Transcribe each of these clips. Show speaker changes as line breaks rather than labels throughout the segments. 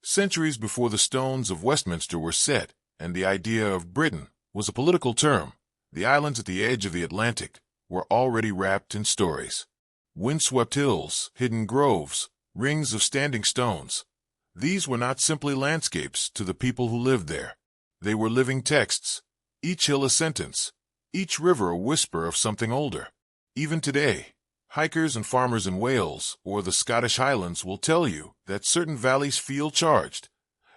Centuries before the stones of Westminster were set, and the idea of Britain was a political term, the islands at the edge of the Atlantic were already wrapped in stories. Windswept hills, hidden groves, rings of standing stones. These were not simply landscapes to the people who lived there. They were living texts, each hill a sentence, each river a whisper of something older. Even today, hikers and farmers in Wales or the Scottish Highlands will tell you that certain valleys feel charged,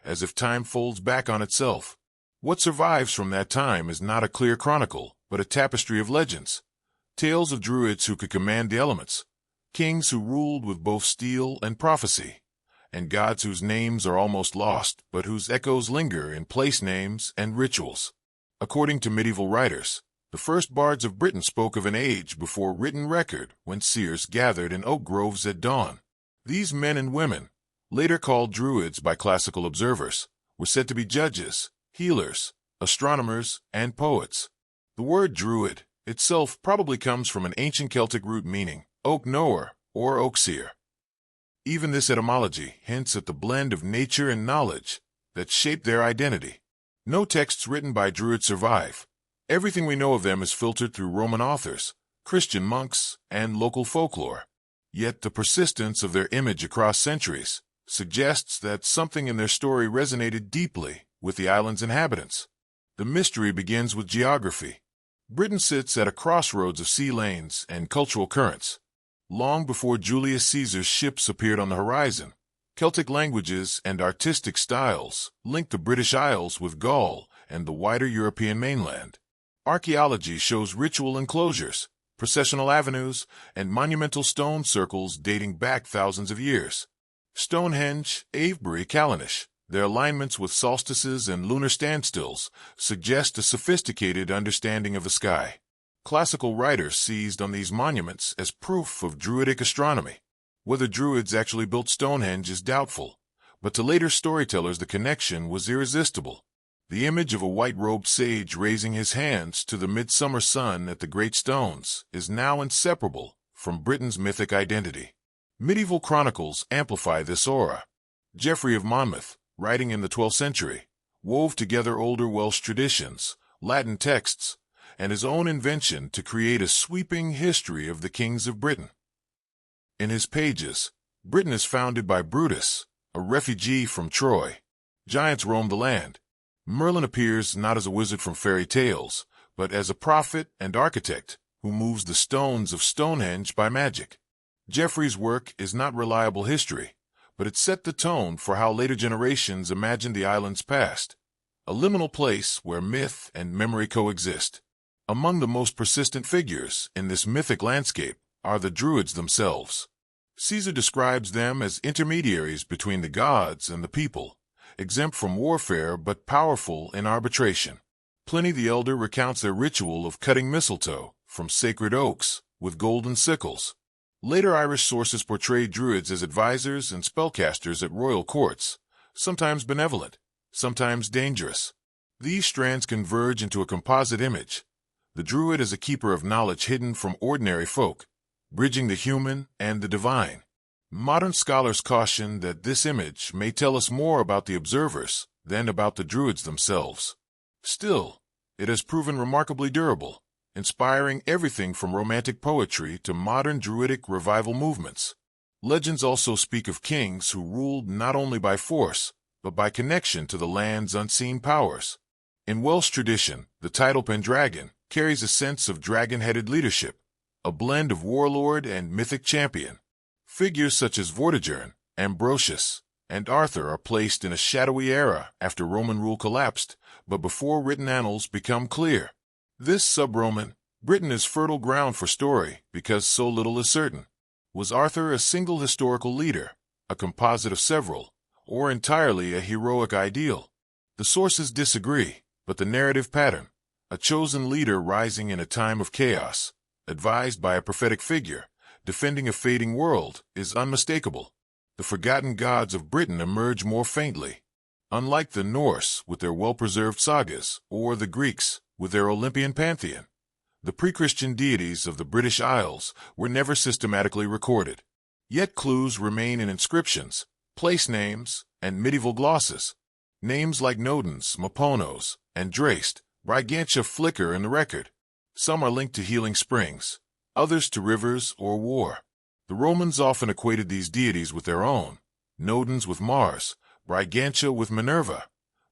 as if time folds back on itself. What survives from that time is not a clear chronicle, but a tapestry of legends. Tales of Druids who could command the elements, kings who ruled with both steel and prophecy, and gods whose names are almost lost, but whose echoes linger in place names and rituals. According to medieval writers, the first bards of Britain spoke of an age before written record when seers gathered in oak groves at dawn. These men and women, later called Druids by classical observers, were said to be judges, healers, astronomers, and poets. The word Druid itself probably comes from an ancient Celtic root meaning oak knower or oak seer. Even this etymology hints at the blend of nature and knowledge that shaped their identity. No texts written by Druids survive. Everything we know of them is filtered through Roman authors, Christian monks, and local folklore. Yet the persistence of their image across centuries suggests that something in their story resonated deeply with the island's inhabitants. The mystery begins with geography. Britain sits at a crossroads of sea lanes and cultural currents. Long before Julius Caesar's ships appeared on the horizon, Celtic languages and artistic styles linked the British Isles with Gaul and the wider European mainland. Archaeology shows ritual enclosures, processional avenues, and monumental stone circles dating back thousands of years. Stonehenge, Avebury, Callanish, their alignments with solstices and lunar standstills suggest a sophisticated understanding of the sky. Classical writers seized on these monuments as proof of Druidic astronomy. Whether Druids actually built Stonehenge is doubtful, but to later storytellers the connection was irresistible. The image of a white-robed sage raising his hands to the midsummer sun at the great stones is now inseparable from Britain's mythic identity. Medieval chronicles amplify this aura. Geoffrey of Monmouth, writing in the 12th century, wove together older Welsh traditions, Latin texts, and his own invention to create a sweeping history of the kings of Britain. In his pages, Britain is founded by Brutus, a refugee from Troy. Giants roam the land. Merlin appears not as a wizard from fairy tales, but as a prophet and architect who moves the stones of Stonehenge by magic. Geoffrey's work is not reliable history, but it set the tone for how later generations imagined the island's past, a liminal place where myth and memory coexist. Among the most persistent figures in this mythic landscape are the Druids themselves. Caesar describes them as intermediaries between the gods and the people, exempt from warfare but powerful in arbitration. Pliny the Elder recounts their ritual of cutting mistletoe from sacred oaks with golden sickles. Later Irish sources portray Druids as advisors and spellcasters at royal courts, sometimes benevolent, sometimes dangerous. These strands converge into a composite image. The Druid is a keeper of knowledge hidden from ordinary folk, bridging the human and the divine. Modern scholars caution that this image may tell us more about the observers than about the Druids themselves. Still, it has proven remarkably durable, inspiring everything from romantic poetry to modern Druidic revival movements. Legends also speak of kings who ruled not only by force, but by connection to the land's unseen powers. In Welsh tradition, the title Pendragon carries a sense of dragon-headed leadership, a blend of warlord and mythic champion. Figures such as Vortigern, Ambrosius, and Arthur are placed in a shadowy era after Roman rule collapsed, but before written annals become clear. This sub-Roman Britain is fertile ground for story because so little is certain. Was Arthur a single historical leader, a composite of several, or entirely a heroic ideal? The sources disagree, but the narrative pattern, a chosen leader rising in a time of chaos, advised by a prophetic figure, defending a fading world, is unmistakable. The forgotten gods of Britain emerge more faintly. Unlike the Norse with their well-preserved sagas, or the Greeks with their Olympian pantheon, the pre-Christian deities of the British Isles were never systematically recorded. Yet clues remain in inscriptions, place names, and medieval glosses. Names like Nodens, Maponos, and Draist, Brigantia flicker in the record. Some are linked to healing springs, others to rivers or war. The Romans often equated these deities with their own, Nodens with Mars, Brigantia with Minerva,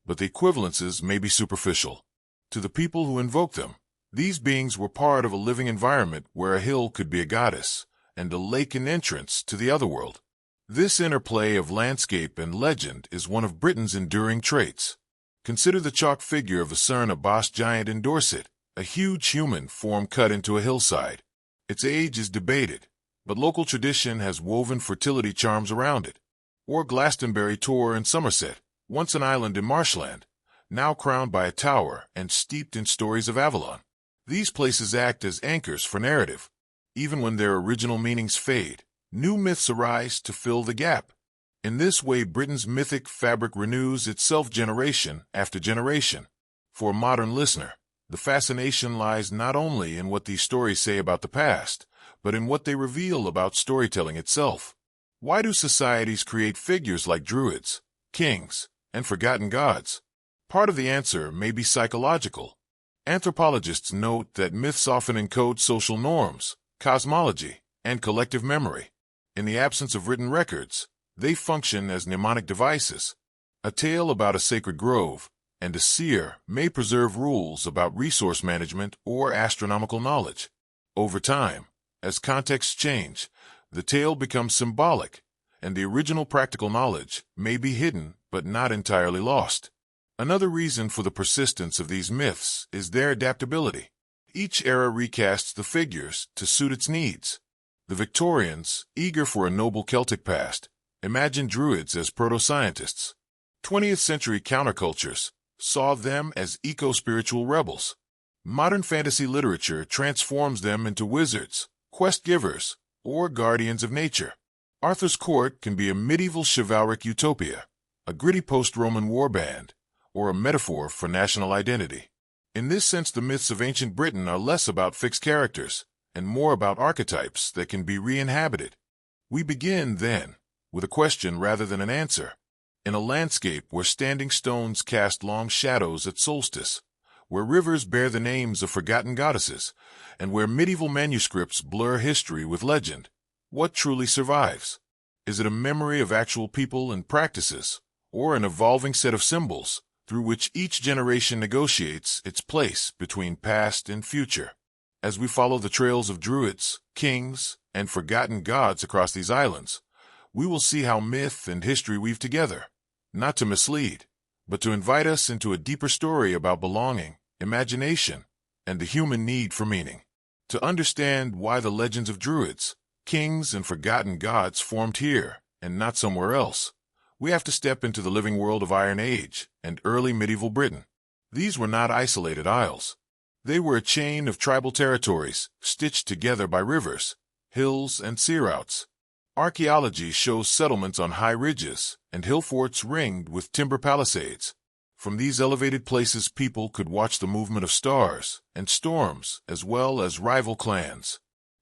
but the equivalences may be superficial. To the people who invoke them, these beings were part of a living environment where a hill could be a goddess, and a lake an entrance to the otherworld. This interplay of landscape and legend is one of Britain's enduring traits. Consider the chalk figure of the Cerne Abbas giant in Dorset, a huge human form cut into a hillside. Its age is debated, but local tradition has woven fertility charms around it. Or Glastonbury Tor in Somerset, once an island in marshland, now crowned by a tower and steeped in stories of Avalon. These places act as anchors for narrative. Even when their original meanings fade, new myths arise to fill the gap. In this way, Britain's mythic fabric renews itself generation after generation. For a modern listener, the fascination lies not only in what these stories say about the past, but in what they reveal about storytelling itself. Why do societies create figures like Druids, kings, and forgotten gods? Part of the answer may be psychological. Anthropologists note that myths often encode social norms, cosmology, and collective memory. In the absence of written records, they function as mnemonic devices. A tale about a sacred grove and a seer may preserve rules about resource management or astronomical knowledge. Over time, as contexts change, the tale becomes symbolic, and the original practical knowledge may be hidden but not entirely lost. Another reason for the persistence of these myths is their adaptability. Each era recasts the figures to suit its needs. The Victorians, eager for a noble Celtic past, imagined Druids as proto-scientists. 20th century countercultures saw them as eco-spiritual rebels. Modern fantasy literature transforms them into wizards, quest-givers, or guardians of nature. Arthur's court can be a medieval chivalric utopia, a gritty post-Roman warband, or a metaphor for national identity. In this sense, the myths of ancient Britain are less about fixed characters and more about archetypes that can be re-inhabited. We begin, then, with a question rather than an answer. In a landscape where standing stones cast long shadows at solstice, where rivers bear the names of forgotten goddesses, and where medieval manuscripts blur history with legend, what truly survives? Is it a memory of actual people and practices, or an evolving set of symbols through which each generation negotiates its place between past and future? As we follow the trails of Druids, kings, and forgotten gods across these islands, we will see how myth and history weave together, not to mislead, but to invite us into a deeper story about belonging, imagination, and the human need for meaning. To understand why the legends of Druids, kings, and forgotten gods formed here and not somewhere else, we have to step into the living world of Iron Age and early medieval Britain. These were not isolated isles. They were a chain of tribal territories stitched together by rivers, hills, and sea routes. Archaeology shows settlements on high ridges and hill forts ringed with timber palisades. From these elevated places, people could watch the movement of stars and storms as well as rival clans.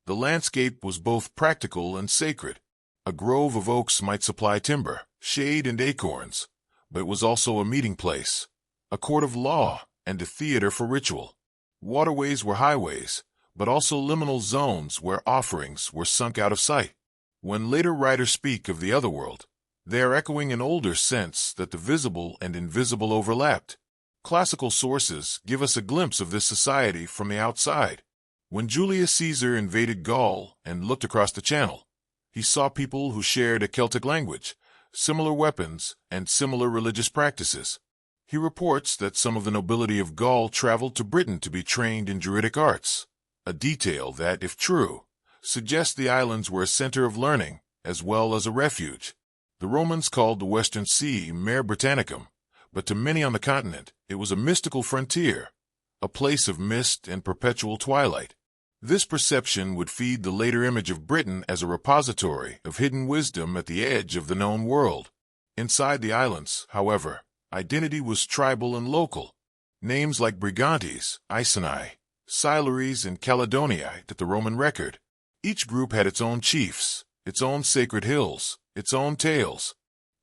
The landscape was both practical and sacred. A grove of oaks might supply timber, shade, and acorns, but it was also a meeting place, a court of law, and a theater for ritual. Waterways were highways, but also liminal zones where offerings were sunk out of sight. When later writers speak of the otherworld, they are echoing an older sense that the visible and invisible overlapped. Classical sources give us a glimpse of this society from the outside. When Julius Caesar invaded Gaul and looked across the Channel, he saw people who shared a Celtic language, similar weapons, and similar religious practices. He reports that some of the nobility of Gaul traveled to Britain to be trained in Druidic arts, a detail that, if true, suggests the islands were a center of learning as well as a refuge. The Romans called the Western Sea Mare Britannicum, but to many on the continent it was a mystical frontier, a place of mist and perpetual twilight. This perception would feed the later image of Britain as a repository of hidden wisdom at the edge of the known world. Inside the islands, however, identity was tribal and local. Names like Brigantes, Iceni, Silures, and Caledoniite at the Roman record. Each group had its own chiefs, its own sacred hills, its own tales.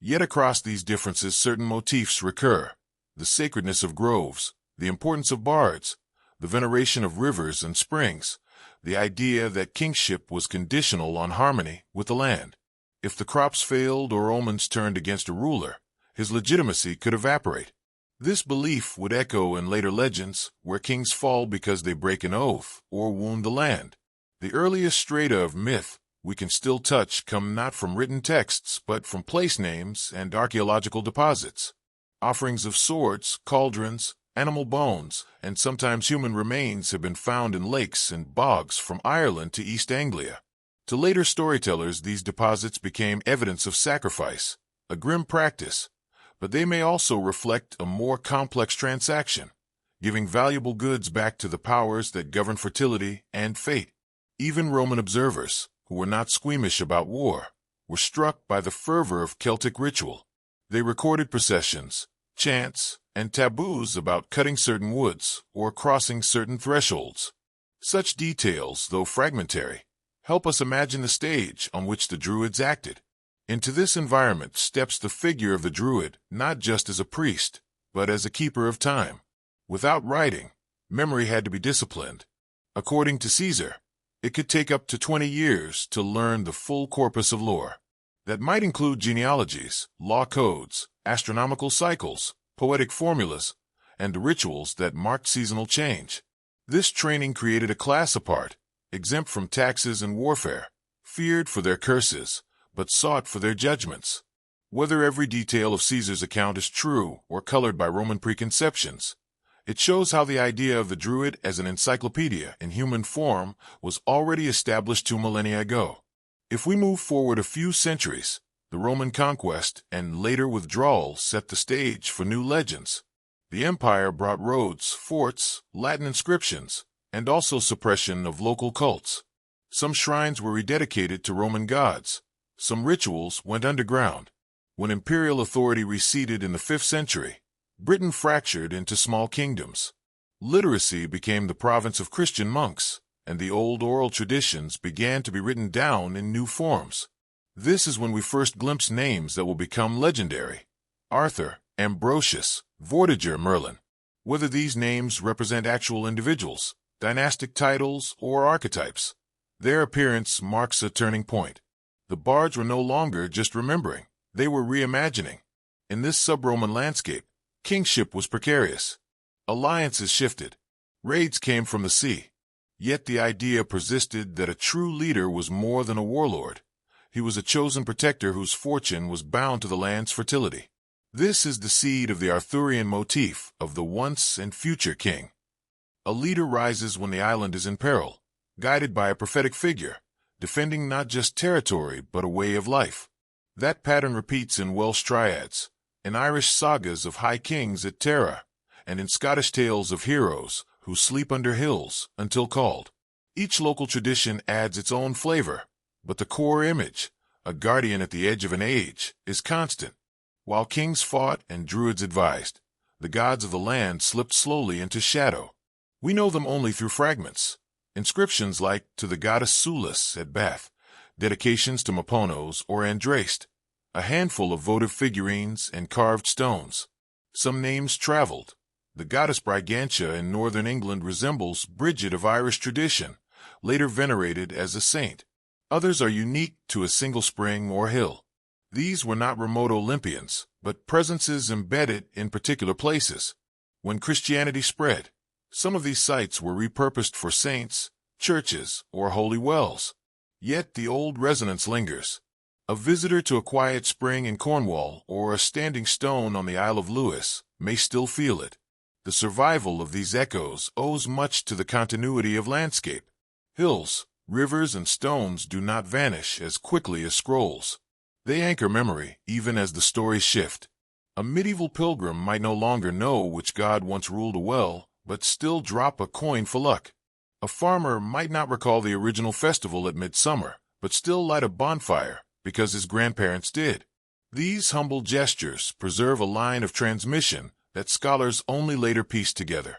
Yet across these differences certain motifs recur: the sacredness of groves, the importance of bards, the veneration of rivers and springs, the idea that kingship was conditional on harmony with the land. If the crops failed or omens turned against a ruler, his legitimacy could evaporate. This belief would echo in later legends, where kings fall because they break an oath or wound the land. The earliest strata of myth we can still touch come not from written texts but from place names and archaeological deposits. Offerings of swords, cauldrons, animal bones, and sometimes human remains have been found in lakes and bogs from Ireland to East Anglia. To later storytellers, these deposits became evidence of sacrifice, a grim practice, but they may also reflect a more complex transaction, giving valuable goods back to the powers that govern fertility and fate. Even Roman observers, who were not squeamish about war, were struck by the fervor of Celtic ritual. They recorded processions, chants, and taboos about cutting certain woods or crossing certain thresholds. Such details, though fragmentary, help us imagine the stage on which the Druids acted. Into this environment steps the figure of the Druid, not just as a priest, but as a keeper of time. Without writing, memory had to be disciplined. According to Caesar, it could take up to 20 years to learn the full corpus of lore. That might include genealogies, law codes, astronomical cycles, poetic formulas, and the rituals that marked seasonal change. This training created a class apart, exempt from taxes and warfare, feared for their curses, but sought for their judgments. Whether every detail of Caesar's account is true or colored by Roman preconceptions, it shows how the idea of the Druid as an encyclopedia in human form was already established 2 millennia ago. If we move forward a few centuries, the Roman conquest and later withdrawal set the stage for new legends. The empire brought roads, forts, Latin inscriptions, and also suppression of local cults. Some shrines were rededicated to Roman gods. Some rituals went underground. When imperial authority receded in the 5th century, Britain fractured into small kingdoms. Literacy became the province of Christian monks, and the old oral traditions began to be written down in new forms. This is when we first glimpse names that will become legendary: Arthur, Ambrosius, Vortiger, Merlin. Whether these names represent actual individuals, dynastic titles, or archetypes, their appearance marks a turning point. The bards were no longer just remembering, they were reimagining. In this sub-Roman landscape, kingship was precarious. Alliances shifted. Raids came from the sea. Yet the idea persisted that a true leader was more than a warlord. He was a chosen protector whose fortune was bound to the land's fertility. This is the seed of the Arthurian motif of the once and future king. A leader rises when the island is in peril, guided by a prophetic figure, defending not just territory but a way of life. That pattern repeats in Welsh triads, in Irish sagas of high kings at Tara, and in Scottish tales of heroes who sleep under hills until called. Each local tradition adds its own flavor, but the core image, a guardian at the edge of an age, is constant. While kings fought and druids advised, the gods of the land slipped slowly into shadow. We know them only through fragments. Inscriptions like to the goddess Sulis at Bath, dedications to Maponos or Andraste, a handful of votive figurines and carved stones. Some names traveled. The goddess Brigantia in northern England resembles Bridget of Irish tradition, later venerated as a saint. Others are unique to a single spring or hill. These were not remote Olympians, but presences embedded in particular places. When Christianity spread, some of these sites were repurposed for saints, churches, or holy wells. Yet the old resonance lingers. A visitor to a quiet spring in Cornwall or a standing stone on the Isle of Lewis may still feel it. The survival of these echoes owes much to the continuity of landscape. Hills, rivers, and stones do not vanish as quickly as scrolls. They anchor memory even as the stories shift. A medieval pilgrim might no longer know which god once ruled a well, but still drop a coin for luck. A farmer might not recall the original festival at midsummer, but still light a bonfire because his grandparents did. These humble gestures preserve a line of transmission that scholars only later piece together.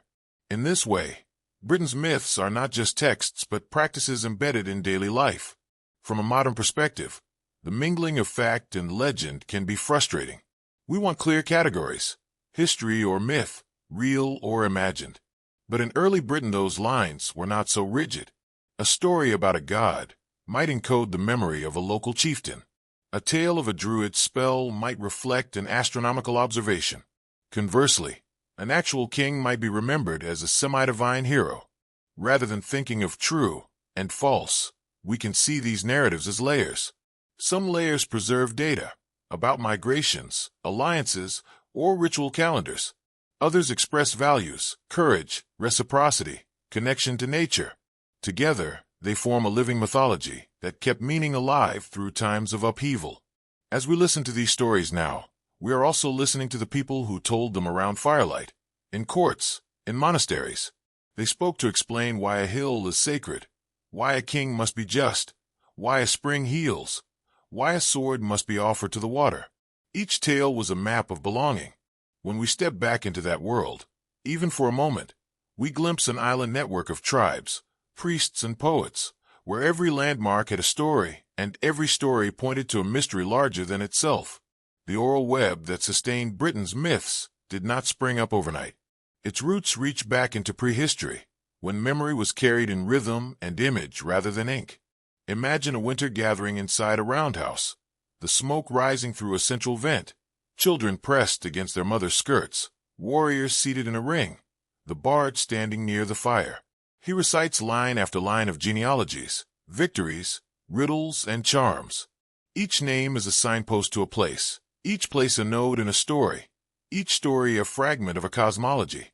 In this way, Britain's myths are not just texts but practices embedded in daily life. From a modern perspective, The mingling of fact and legend can be frustrating. We want clear categories, history or myth, real or imagined. But in early Britain those lines were not so rigid. A story about a god might encode the memory of a local chieftain. A tale of a Druid spell might reflect an astronomical observation. Conversely, an actual king might be remembered as a semi-divine hero. Rather than thinking of true and false, we can see these narratives as layers. Some layers preserve data about migrations, alliances, or ritual calendars. Others express values, courage, reciprocity, connection to nature. Together, they form a living mythology that kept meaning alive through times of upheaval. As we listen to these stories now, we are also listening to the people who told them around firelight, in courts, in monasteries. They spoke to explain why a hill is sacred, why a king must be just, why a spring heals, why a sword must be offered to the water. Each tale was a map of belonging. When we step back into that world, even for a moment, we glimpse an island network of tribes, priests and poets, where every landmark had a story, and every story pointed to a mystery larger than itself. The oral web that sustained Britain's myths did not spring up overnight. Its roots reach back into prehistory, when memory was carried in rhythm and image rather than ink. Imagine a winter gathering inside a roundhouse, the smoke rising through a central vent, children pressed against their mother's skirts, warriors seated in a ring, the bard standing near the fire. He recites line after line of genealogies, victories, riddles, and charms. Each name is a signpost to a place, each place a node in a story, each story a fragment of a cosmology.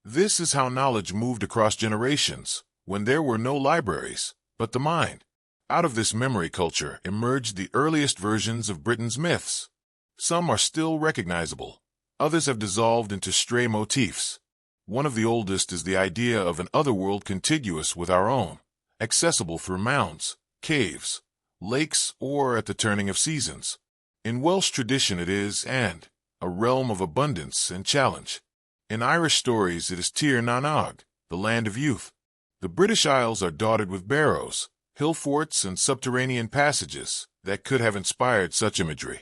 This is how knowledge moved across generations, when there were no libraries, but the mind. Out of this memory culture emerged the earliest versions of Britain's myths. Some are still recognizable, others have dissolved into stray motifs. One of the oldest is the idea of an otherworld contiguous with our own, accessible through mounds, caves, lakes, or at the turning of seasons. In Welsh tradition it is and, a realm of abundance and challenge. In Irish stories it is Tir na Nog, the land of youth. The British Isles are dotted with barrows, hill forts, and subterranean passages that could have inspired such imagery.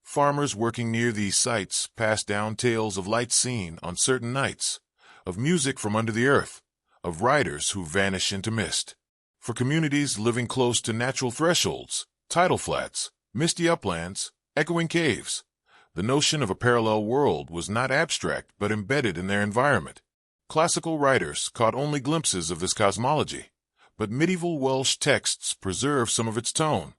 Farmers working near these sites pass down tales of lights seen on certain nights, of music from under the earth, of riders who vanish into mist. For communities living close to natural thresholds, tidal flats, misty uplands, echoing caves, the notion of a parallel world was not abstract but embedded in their environment. Classical writers caught only glimpses of this cosmology, but medieval Welsh texts preserve some of its tone.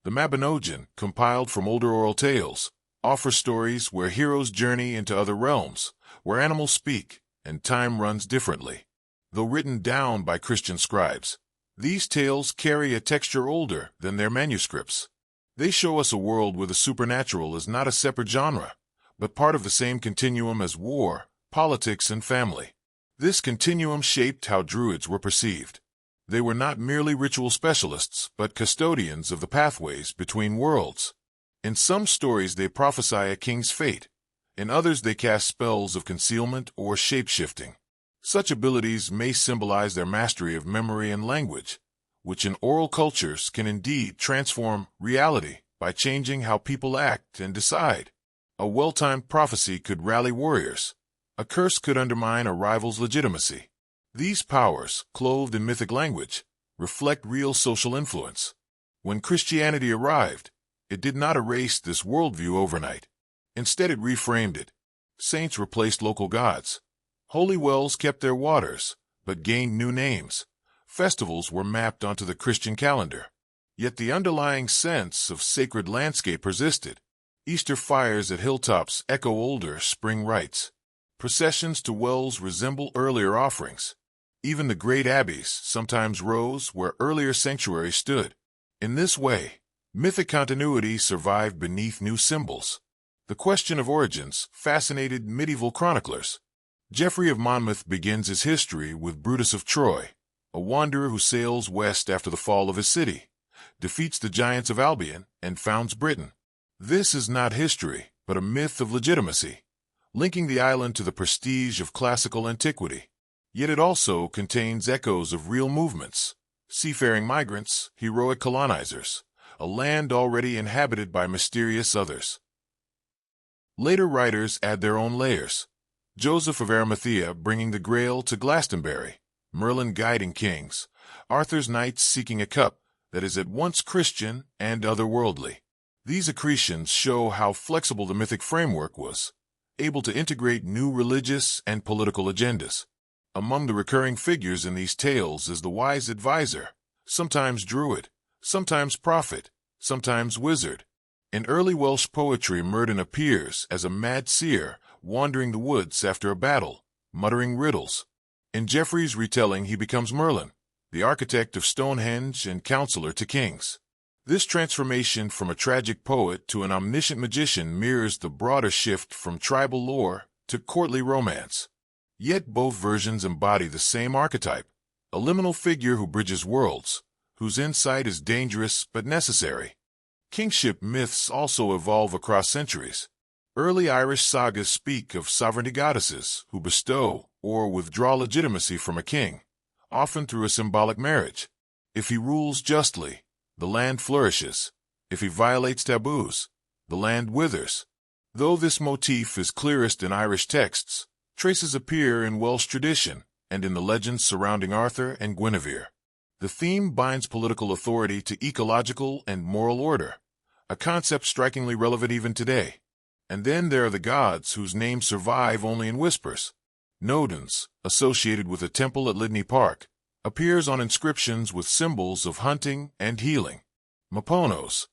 The Mabinogion, compiled from older oral tales, offers stories where heroes journey into other realms, where animals speak, and time runs differently. Though written down by Christian scribes, these tales carry a texture older than their manuscripts. They show us a world where the supernatural is not a separate genre, but part of the same continuum as war, politics, and family. This continuum shaped how Druids were perceived. They were not merely ritual specialists, but custodians of the pathways between worlds. In some stories they prophesy a king's fate. In others they cast spells of concealment or shape-shifting. Such abilities may symbolize their mastery of memory and language, which in oral cultures can indeed transform reality by changing how people act and decide. A well-timed prophecy could rally warriors. A curse could undermine a rival's legitimacy. These powers, clothed in mythic language, reflect real social influence. When Christianity arrived, it did not erase this worldview overnight. Instead, it reframed it. Saints replaced local gods. Holy wells kept their waters, but gained new names. Festivals were mapped onto the Christian calendar. Yet the underlying sense of sacred landscape persisted. Easter fires at hilltops echo older spring rites. Processions to wells resemble earlier offerings. Even the great abbeys sometimes rose where earlier sanctuaries stood. In this way, mythic continuity survived beneath new symbols. The question of origins fascinated medieval chroniclers. Geoffrey of Monmouth begins his history with Brutus of Troy, a wanderer who sails west after the fall of his city, defeats the giants of Albion, and founds Britain. This is not history, but a myth of legitimacy, linking the island to the prestige of classical antiquity. Yet it also contains echoes of real movements, seafaring migrants, heroic colonizers, a land already inhabited by mysterious others. Later writers add their own layers. Joseph of Arimathea bringing the Grail to Glastonbury, Merlin guiding kings, Arthur's knights seeking a cup that is at once Christian and otherworldly. These accretions show how flexible the mythic framework was, able to integrate new religious and political agendas. Among the recurring figures in these tales is the wise advisor, sometimes druid, sometimes prophet, sometimes wizard. In early Welsh poetry, Myrddin appears as a mad seer wandering the woods after a battle, muttering riddles. In Geoffrey's retelling, he becomes Merlin, the architect of Stonehenge and counselor to kings. This transformation from a tragic poet to an omniscient magician mirrors the broader shift from tribal lore to courtly romance. Yet both versions embody the same archetype, a liminal figure who bridges worlds, whose insight is dangerous but necessary. Kingship myths also evolve across centuries. Early Irish sagas speak of sovereignty goddesses who bestow or withdraw legitimacy from a king, often through a symbolic marriage. If he rules justly, the land flourishes. If he violates taboos, the land withers. Though this motif is clearest in Irish texts, traces appear in Welsh tradition and in the legends surrounding Arthur and Guinevere. The theme binds political authority to ecological and moral order, a concept strikingly relevant even today. And then there are the gods whose names survive only in whispers. Nodens, associated with a temple at Lydney Park, appears on inscriptions with symbols of hunting and healing. Maponos,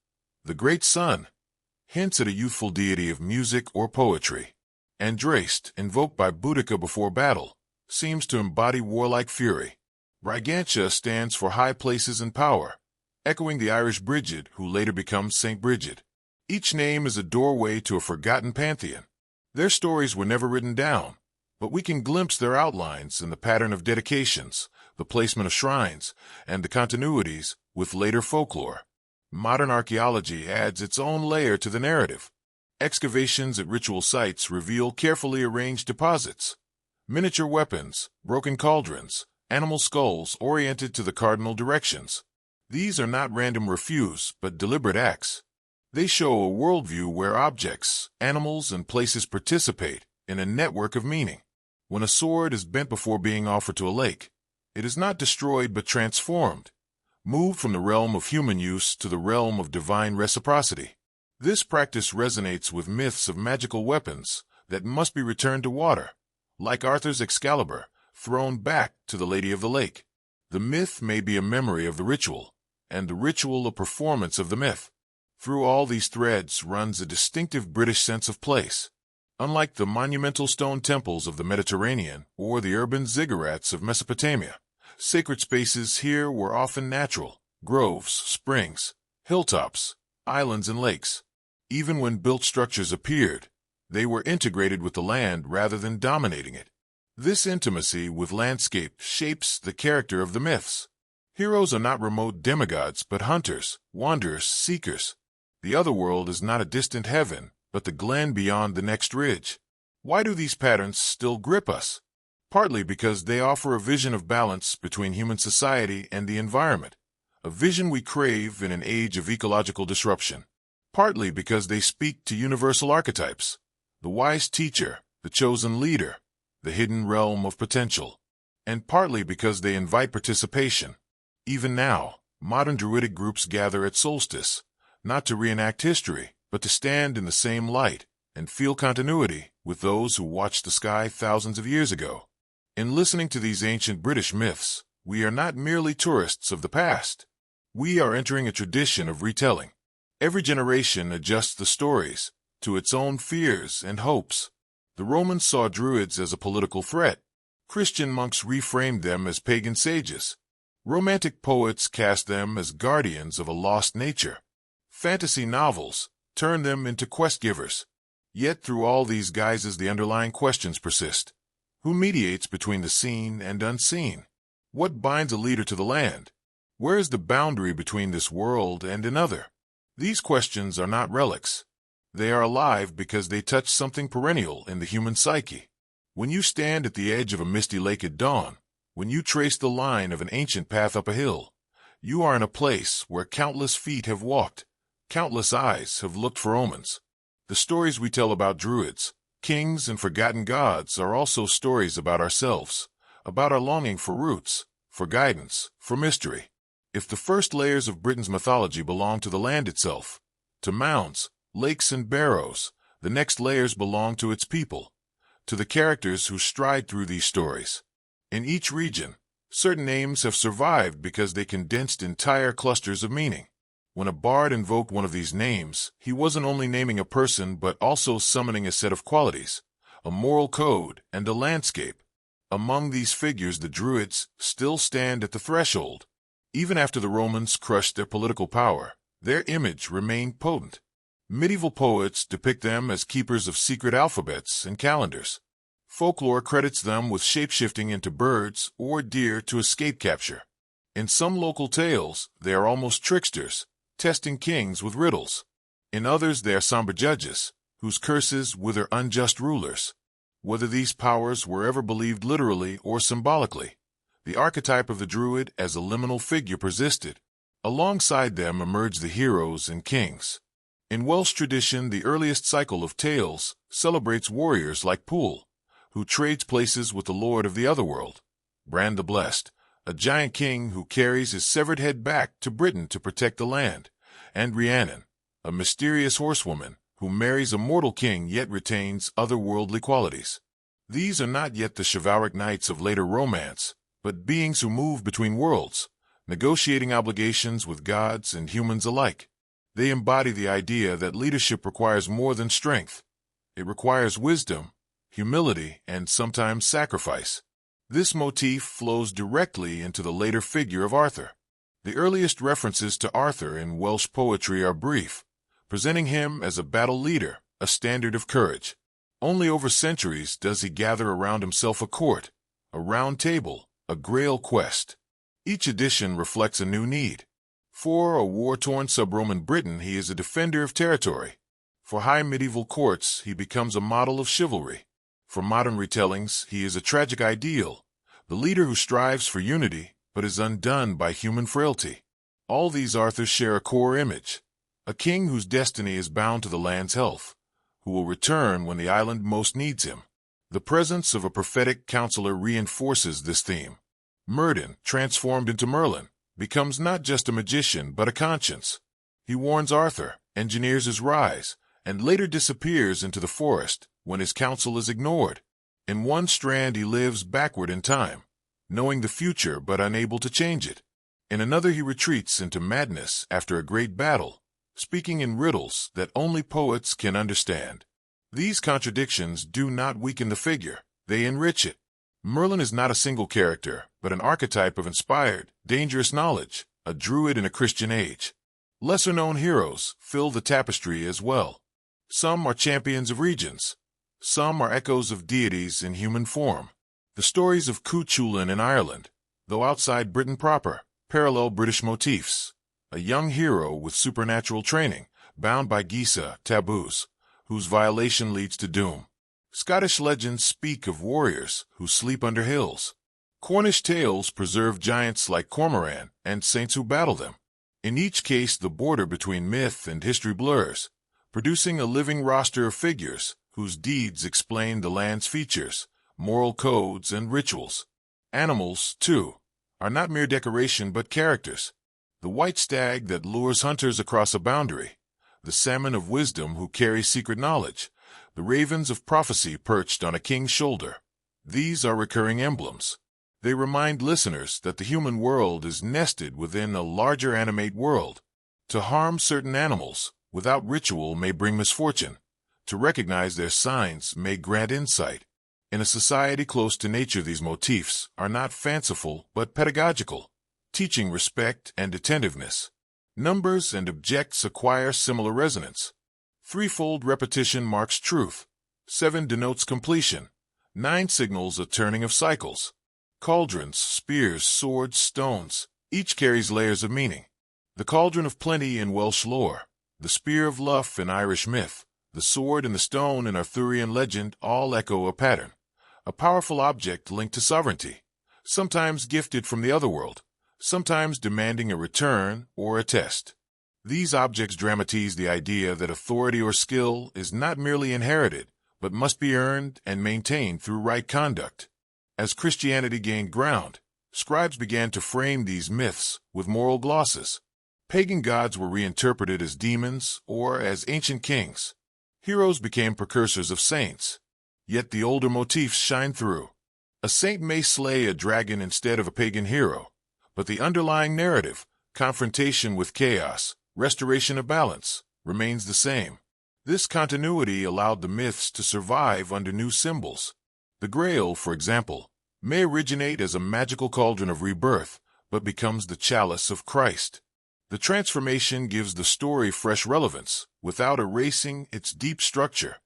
the great sun, hints at a youthful deity of music or poetry. Andraste, invoked by Boudica before battle, seems to embody warlike fury. Brigantia stands for high places and power, echoing the Irish Bridget, who later becomes Saint Bridget. Each name is a doorway to a forgotten pantheon. Their stories were never written down, but we can glimpse their outlines in the pattern of dedications, the placement of shrines, and the continuities with later folklore. Modern archaeology adds its own layer to the narrative. Excavations at ritual sites reveal carefully arranged deposits, miniature weapons, broken cauldrons, animal skulls oriented to the cardinal directions. These are not random refuse, but deliberate acts. They show a worldview where objects, animals, and places participate in a network of meaning. When a sword is bent before being offered to a lake, it is not destroyed but transformed, moved from the realm of human use to the realm of divine reciprocity. This practice resonates with myths of magical weapons that must be returned to water, like Arthur's Excalibur, thrown back to the Lady of the Lake. The myth may be a memory of the ritual, and the ritual a performance of the myth. Through all these threads runs a distinctive British sense of place. Unlike the monumental stone temples of the Mediterranean or the urban ziggurats of Mesopotamia, sacred spaces here were often natural: groves, springs, hilltops, islands, and lakes. Even when built structures appeared, they were integrated with the land rather than dominating it. This intimacy with landscape shapes the character of the myths. Heroes are not remote demigods but hunters, wanderers, seekers. The otherworld is not a distant heaven, but the glen beyond the next ridge. Why do these patterns still grip us? Partly because they offer a vision of balance between human society and the environment, a vision we crave in an age of ecological disruption. Partly because they speak to universal archetypes: the wise teacher, the chosen leader, the hidden realm of potential. And partly because they invite participation. Even now, modern Druidic groups gather at solstice, not to reenact history, but to stand in the same light and feel continuity with those who watched the sky thousands of years ago. In listening to these ancient British myths, we are not merely tourists of the past. We are entering a tradition of retelling. Every generation adjusts the stories to its own fears and hopes. The Romans saw Druids as a political threat. Christian monks reframed them as pagan sages. Romantic poets cast them as guardians of a lost nature. Fantasy novels turned them into quest-givers. Yet through all these guises the underlying questions persist. Who mediates between the seen and unseen? What binds a leader to the land? Where is the boundary between this world and another? These questions are not relics. They are alive because they touch something perennial in the human psyche. When you stand at the edge of a misty lake at dawn, when you trace the line of an ancient path up a hill, You are in a place where countless feet have walked, countless eyes have looked for omens. The stories we tell about Druids, kings, and forgotten gods are also stories about ourselves, about our longing for roots, for guidance, for mystery. If the first layers of Britain's mythology belong to the land itself, to mounds, lakes, and barrows, the next layers belong to its people, to the characters who stride through these stories. In each region, certain names have survived because they condensed entire clusters of meaning. When a bard invoked one of these names, he wasn't only naming a person but also summoning a set of qualities, a moral code, and a landscape. Among these figures, the Druids still stand at the threshold. Even after the Romans crushed their political power, their image remained potent. Medieval poets depict them as keepers of secret alphabets and calendars. Folklore credits them with shapeshifting into birds or deer to escape capture. In some local tales, they are almost tricksters, testing kings with riddles. In others, they are somber judges, whose curses wither unjust rulers. Whether these powers were ever believed literally or symbolically, the archetype of the Druid as a liminal figure persisted. Alongside them emerged the heroes and kings. In Welsh tradition, the earliest cycle of tales celebrates warriors like Pwyll, who trades places with the lord of the otherworld, Bran the Blessed, a giant king who carries his severed head back to Britain to protect the land, and Rhiannon, a mysterious horsewoman who marries a mortal king yet retains otherworldly qualities. These are not yet the chivalric knights of later romance, but beings who move between worlds, negotiating obligations with gods and humans alike. They embody the idea that leadership requires more than strength. It requires wisdom, humility, and sometimes sacrifice. This motif flows directly into the later figure of Arthur. The earliest references to Arthur in Welsh poetry are brief, presenting him as a battle leader, a standard of courage. Only over centuries does he gather around himself a court, a round table, a grail quest. Each edition reflects a new need. For a war-torn sub-Roman Britain, he is a defender of territory. For high medieval courts, he becomes a model of chivalry. For modern retellings, he is a tragic ideal, the leader who strives for unity but is undone by human frailty. All these Arthurs share a core image, a king whose destiny is bound to the land's health, who will return when the island most needs him. The presence of a prophetic counselor reinforces this theme. Myrddin, transformed into Merlin, becomes not just a magician but a conscience. He warns Arthur, engineers his rise, and later disappears into the forest when his counsel is ignored. In one strand he lives backward in time, knowing the future but unable to change it. In another he retreats into madness after a great battle, speaking in riddles that only poets can understand. These contradictions do not weaken the figure, they enrich it. Merlin is not a single character, but an archetype of inspired, dangerous knowledge, a druid in a Christian age. Lesser-known heroes fill the tapestry as well. Some are champions of regions. Some are echoes of deities in human form. The stories of Cuchulainn in Ireland, though outside Britain proper, parallel British motifs. A young hero with supernatural training, bound by Gisa taboos, whose violation leads to doom. Scottish legends speak of warriors who sleep under hills. Cornish tales preserve giants like Cormoran and saints who battle them. In each case, the border between myth and history blurs, producing a living roster of figures whose deeds explain the land's features, moral codes, and rituals. Animals, too, are not mere decoration but characters. The white stag that lures hunters across a boundary, the salmon of wisdom who carries secret knowledge, the ravens of prophecy perched on a king's shoulder. These are recurring emblems. They remind listeners that the human world is nested within a larger animate world. To harm certain animals without ritual may bring misfortune. To recognize their signs may grant insight. In a society close to nature, these motifs are not fanciful but pedagogical, teaching respect and attentiveness. Numbers and objects acquire similar resonance. Threefold repetition marks truth. 7 denotes completion. 9 signals a turning of cycles. Cauldrons, spears, swords, stones, each carries layers of meaning. The cauldron of plenty in Welsh lore, the spear of Luff in Irish myth, the sword and the stone in Arthurian legend all echo a pattern. A powerful object linked to sovereignty, sometimes gifted from the otherworld, sometimes demanding a return or a test. These objects dramatize the idea that authority or skill is not merely inherited, but must be earned and maintained through right conduct. As Christianity gained ground, scribes began to frame these myths with moral glosses. Pagan gods were reinterpreted as demons or as ancient kings. Heroes became precursors of saints. Yet the older motifs shine through. A saint may slay a dragon instead of a pagan hero, but the underlying narrative, confrontation with chaos, restoration of balance, remains the same. This continuity allowed the myths to survive under new symbols. The Grail, for example, may originate as a magical cauldron of rebirth, but becomes the chalice of Christ. The transformation gives the story fresh relevance, without erasing its deep structure.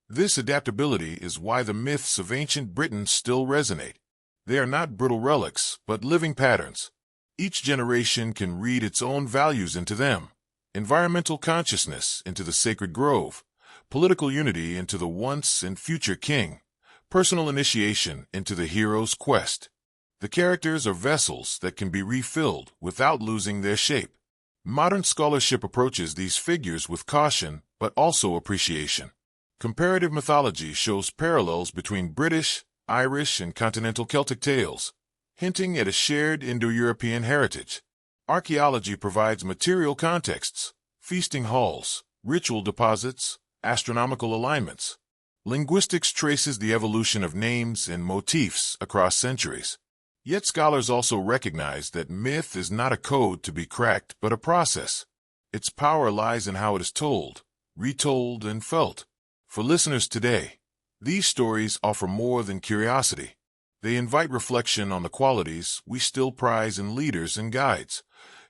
This adaptability is why the myths of ancient Britain still resonate. They are not brittle relics, but living patterns. Each generation can read its own values into them. Environmental consciousness into the sacred grove, political unity into the once and future king, personal initiation into the hero's quest. The characters are vessels that can be refilled without losing their shape. Modern scholarship approaches these figures with caution, but also appreciation. Comparative mythology shows parallels between British, Irish, and continental Celtic tales, hinting at a shared Indo-European heritage. Archaeology provides material contexts, feasting halls, ritual deposits, astronomical alignments. Linguistics traces the evolution of names and motifs across centuries. Yet scholars also recognize that myth is not a code to be cracked, but a process. Its power lies in how it is told, retold, and felt. For listeners today, these stories offer more than curiosity. They invite reflection on the qualities we still prize in leaders and guides.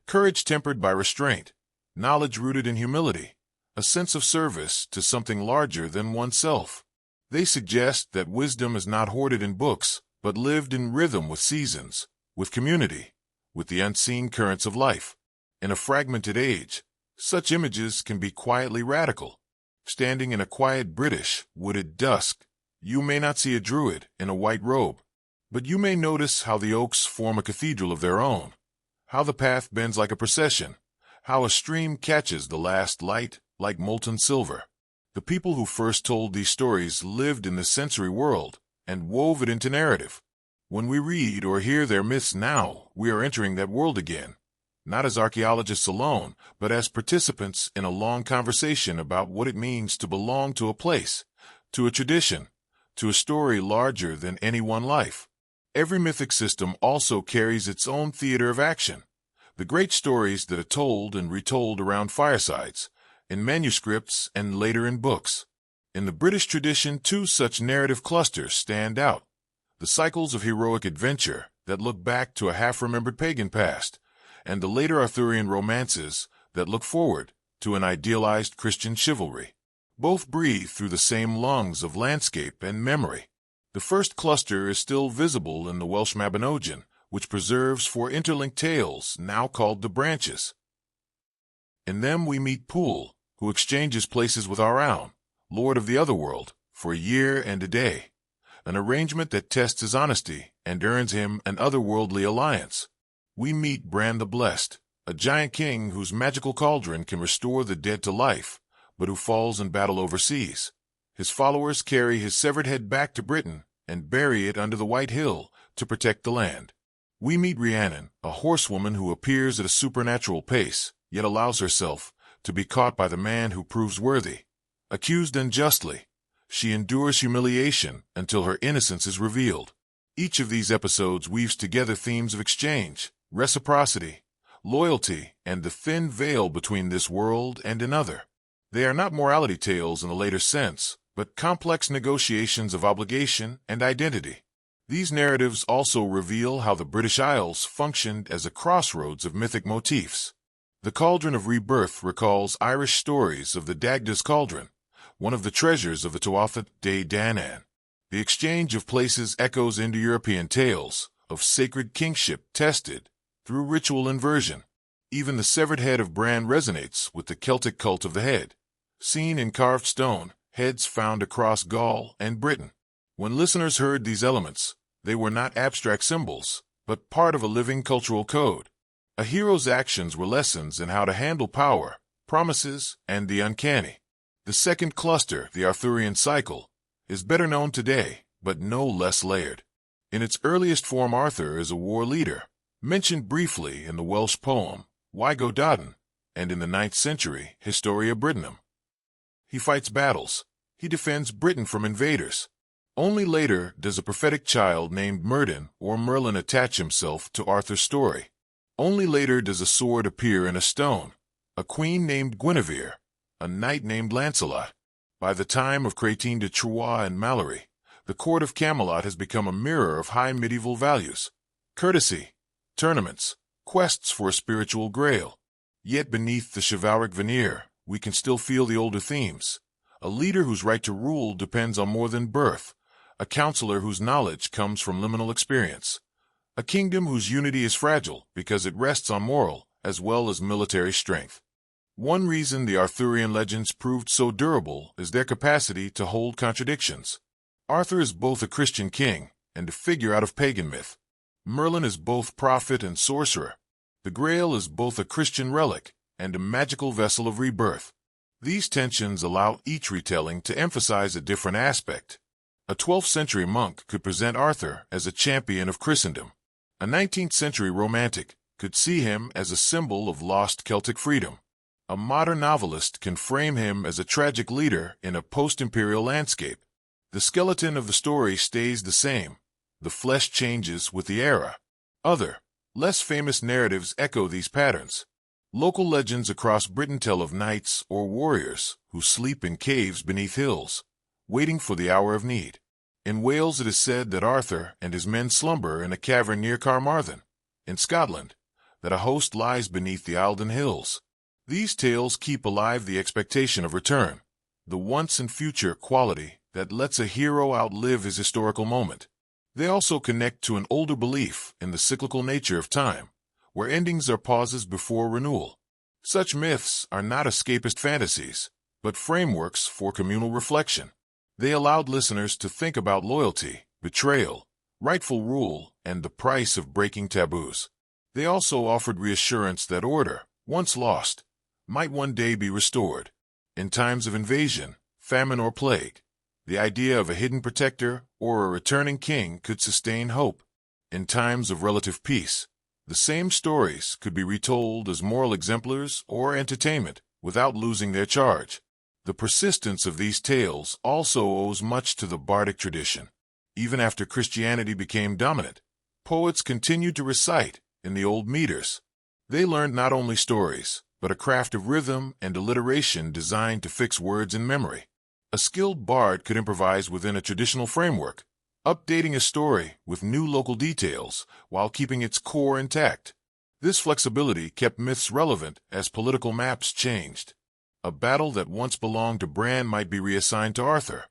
Courage tempered by restraint, knowledge rooted in humility, a sense of service to something larger than oneself. They suggest that wisdom is not hoarded in books, but lived in rhythm with seasons, with community, with the unseen currents of life. In a fragmented age, such images can be quietly radical. Standing in a quiet British, wooded dusk, you may not see a druid in a white robe, but you may notice how the oaks form a cathedral of their own, how the path bends like a procession, how a stream catches the last light like molten silver. The people who first told these stories lived in the sensory world and wove it into narrative. When we read or hear their myths now, we are entering that world again, not as archaeologists alone, but as participants in a long conversation about what it means to belong to a place, to a tradition, to a story larger than any one life. Every mythic system also carries its own theater of action. The great stories that are told and retold around firesides, in manuscripts and later in books. In the British tradition, two such narrative clusters stand out. The cycles of heroic adventure that look back to a half-remembered pagan past, and the later Arthurian romances that look forward to an idealized Christian chivalry. Both breathe through the same lungs of landscape and memory. The first cluster is still visible in the Welsh Mabinogion, which preserves four interlinked tales now called the branches. In them we meet Poole, who exchanges places with Araun, lord of the otherworld, for a year and a day, an arrangement that tests his honesty and earns him an otherworldly alliance. We meet Bran the Blessed, a giant king whose magical cauldron can restore the dead to life, but who falls in battle overseas. His followers carry his severed head back to Britain and bury it under the White Hill to protect the land. We meet Rhiannon, a horsewoman who appears at a supernatural pace, yet allows herself to be caught by the man who proves worthy. Accused unjustly, she endures humiliation until her innocence is revealed. Each of these episodes weaves together themes of exchange, reciprocity, loyalty, and the thin veil between this world and another. They are not morality tales in the later sense, but complex negotiations of obligation and identity. These narratives also reveal how the British Isles functioned as a crossroads of mythic motifs. The Cauldron of Rebirth recalls Irish stories of the Dagda's Cauldron, one of the treasures of the Tuatha De Danann. The exchange of places echoes Indo-European tales of sacred kingship tested through ritual inversion. Even the severed head of Bran resonates with the Celtic cult of the head, seen in carved stone, heads found across Gaul and Britain. When listeners heard these elements, they were not abstract symbols, but part of a living cultural code. A hero's actions were lessons in how to handle power, promises, and the uncanny. The second cluster, the Arthurian cycle, is better known today, but no less layered. In its earliest form, Arthur is a war leader, mentioned briefly in the Welsh poem Wygo Dodden, and in the 9th century Historia Brittonum. He fights battles. He defends Britain from invaders. Only later does a prophetic child named Myrddin or Merlin attach himself to Arthur's story. Only later does a sword appear in a stone, a queen named Guinevere, a knight named Lancelot. By the time of Chrétien de Troyes and Malory, the court of Camelot has become a mirror of high medieval values: courtesy, tournaments, quests for a spiritual grail. Yet beneath the chivalric veneer, we can still feel the older themes. A leader whose right to rule depends on more than birth, a counselor whose knowledge comes from liminal experience, a kingdom whose unity is fragile because it rests on moral as well as military strength. One reason the Arthurian legends proved so durable is their capacity to hold contradictions. Arthur is both a Christian king and a figure out of pagan myth. Merlin is both prophet and sorcerer. The Grail is both a Christian relic and a magical vessel of rebirth. These tensions allow each retelling to emphasize a different aspect. A 12th century monk could present Arthur as a champion of Christendom. A 19th century romantic could see him as a symbol of lost Celtic freedom. A modern novelist can frame him as a tragic leader in a post-imperial landscape. The skeleton of the story stays the same. The flesh changes with the era. Other, less famous narratives echo these patterns. Local legends across Britain tell of knights or warriors who sleep in caves beneath hills, waiting for the hour of need. In Wales it is said that Arthur and his men slumber in a cavern near Carmarthen. In Scotland, that a host lies beneath the Eildon Hills. These tales keep alive the expectation of return, the once and future quality that lets a hero outlive his historical moment. They also connect to an older belief in the cyclical nature of time, where endings are pauses before renewal. Such myths are not escapist fantasies, but frameworks for communal reflection. They allowed listeners to think about loyalty, betrayal, rightful rule, and the price of breaking taboos. They also offered reassurance that order, once lost, might one day be restored. In times of invasion, famine, or plague, the idea of a hidden protector or a returning king could sustain hope. In times of relative peace, the same stories could be retold as moral exemplars or entertainment without losing their charge. The persistence of these tales also owes much to the bardic tradition. Even after Christianity became dominant, poets continued to recite in the old meters. They learned not only stories, but a craft of rhythm and alliteration designed to fix words in memory. A skilled bard could improvise within a traditional framework, updating a story with new local details while keeping its core intact. This flexibility kept myths relevant as political maps changed. A battle that once belonged to Bran might be reassigned to Arthur.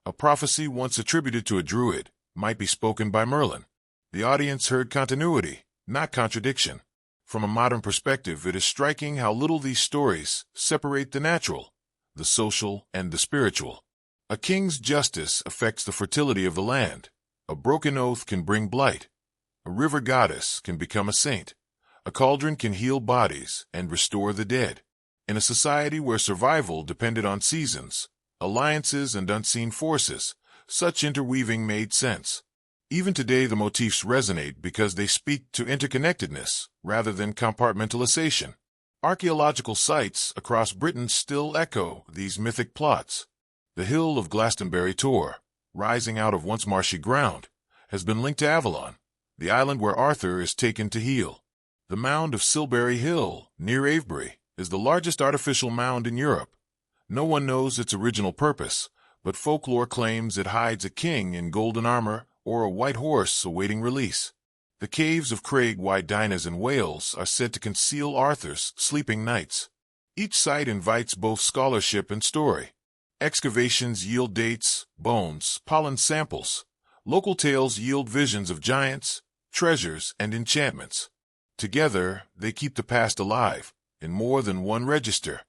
A prophecy once attributed to a Druid might be spoken by Merlin. The audience heard continuity, not contradiction. From a modern perspective, it is striking how little these stories separate the natural, the social, and the spiritual. A king's justice affects the fertility of the land. A broken oath can bring blight. A river goddess can become a saint. A cauldron can heal bodies and restore the dead. In a society where survival depended on seasons, alliances, and unseen forces, such interweaving made sense. Even today the motifs resonate because they speak to interconnectedness rather than compartmentalization. Archaeological sites across Britain still echo these mythic plots. The hill of Glastonbury Tor, rising out of once marshy ground, has been linked to Avalon, the island where Arthur is taken to heal. The mound of Silbury Hill, near Avebury, is the largest artificial mound in Europe. No one knows its original purpose, but folklore claims it hides a king in golden armor or a white horse awaiting release. The caves of Craig y Ddinas in Wales are said to conceal Arthur's sleeping nights. Each site invites both scholarship and story. Excavations yield dates, bones, pollen samples. Local tales yield visions of giants, treasures, and enchantments. Together, they keep the past alive, in more than one register.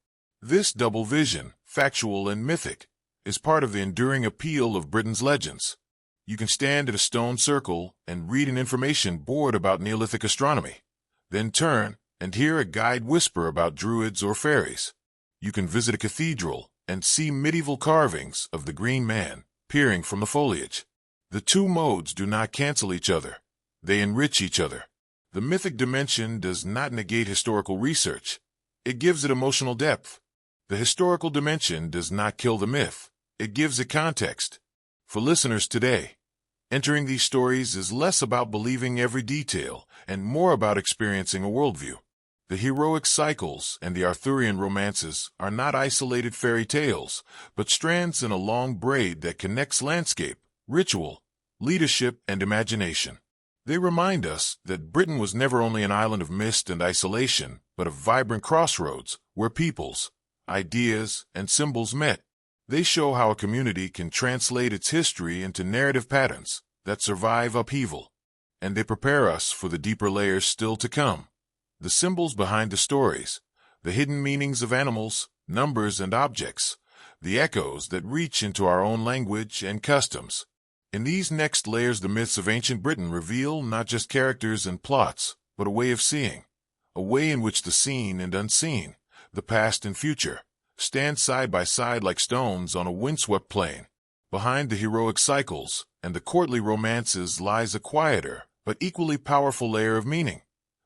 This double vision, factual and mythic, is part of the enduring appeal of Britain's legends. You can stand at a stone circle and read an information board about Neolithic astronomy. Then turn and hear a guide whisper about druids or fairies. You can visit a cathedral and see medieval carvings of the green man peering from the foliage. The two modes do not cancel each other. They enrich each other. The mythic dimension does not negate historical research. It gives it emotional depth. The historical dimension does not kill the myth. It gives it context. For listeners today, entering these stories is less about believing every detail and more about experiencing a worldview. The heroic cycles and the Arthurian romances are not isolated fairy tales, but strands in a long braid that connects landscape, ritual, leadership, and imagination. They remind us that Britain was never only an island of mist and isolation, but a vibrant crossroads where peoples, ideas, and symbols met. They show how a community can translate its history into narrative patterns that survive upheaval. And they prepare us for the deeper layers still to come. The symbols behind the stories, the hidden meanings of animals, numbers, and objects, the echoes that reach into our own language and customs. In these next layers, the myths of ancient Britain reveal not just characters and plots, but a way of seeing, a way in which the seen and unseen, the past and future, stand side by side like stones on a windswept plain. Behind the heroic cycles and the courtly romances lies a quieter but equally powerful layer of meaning,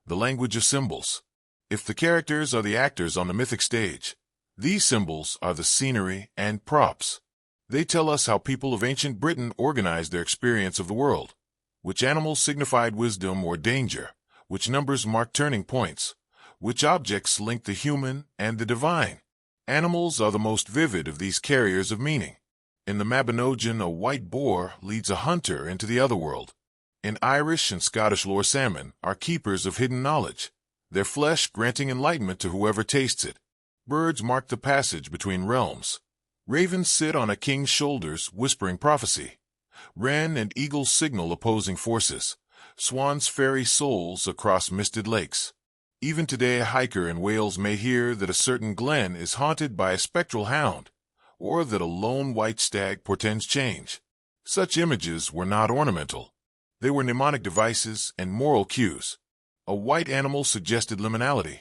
the language of symbols. If the characters are the actors on the mythic stage, these symbols are the scenery and props. They tell us how people of ancient Britain organized their experience of the world, which animals signified wisdom or danger, which numbers marked turning points, which objects linked the human and the divine. Animals are the most vivid of these carriers of meaning. In the Mabinogion, a white boar leads a hunter into the otherworld. In Irish and Scottish lore, salmon are keepers of hidden knowledge, their flesh granting enlightenment to whoever tastes it. Birds mark the passage between realms. Ravens sit on a king's shoulders, whispering prophecy. Wren and eagles signal opposing forces. Swans ferry souls across misted lakes. Even today, a hiker in Wales may hear that a certain glen is haunted by a spectral hound, or that a lone white stag portends change. Such images were not ornamental. They were mnemonic devices and moral cues. A white animal suggested liminality,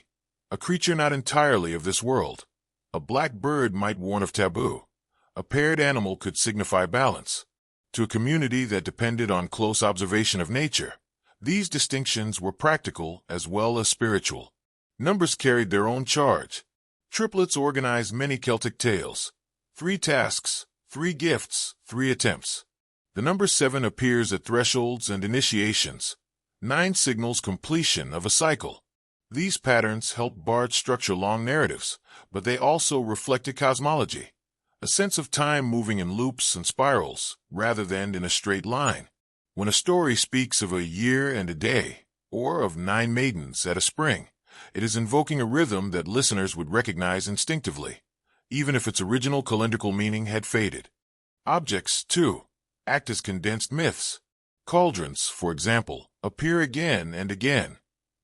a creature not entirely of this world. A black bird might warn of taboo. A paired animal could signify balance. To a community that depended on close observation of nature, these distinctions were practical as well as spiritual. Numbers carried their own charge. Triplets organized many Celtic tales. 3 tasks, 3 gifts, 3 attempts. The number 7 appears at thresholds and initiations. 9 signals completion of a cycle. These patterns helped bards structure long narratives, but they also reflected cosmology, a sense of time moving in loops and spirals rather than in a straight line. When a story speaks of a year and a day, or of 9 maidens at a spring, it is invoking a rhythm that listeners would recognize instinctively, even if its original calendrical meaning had faded. Objects, too, act as condensed myths. Cauldrons, for example, appear again and again.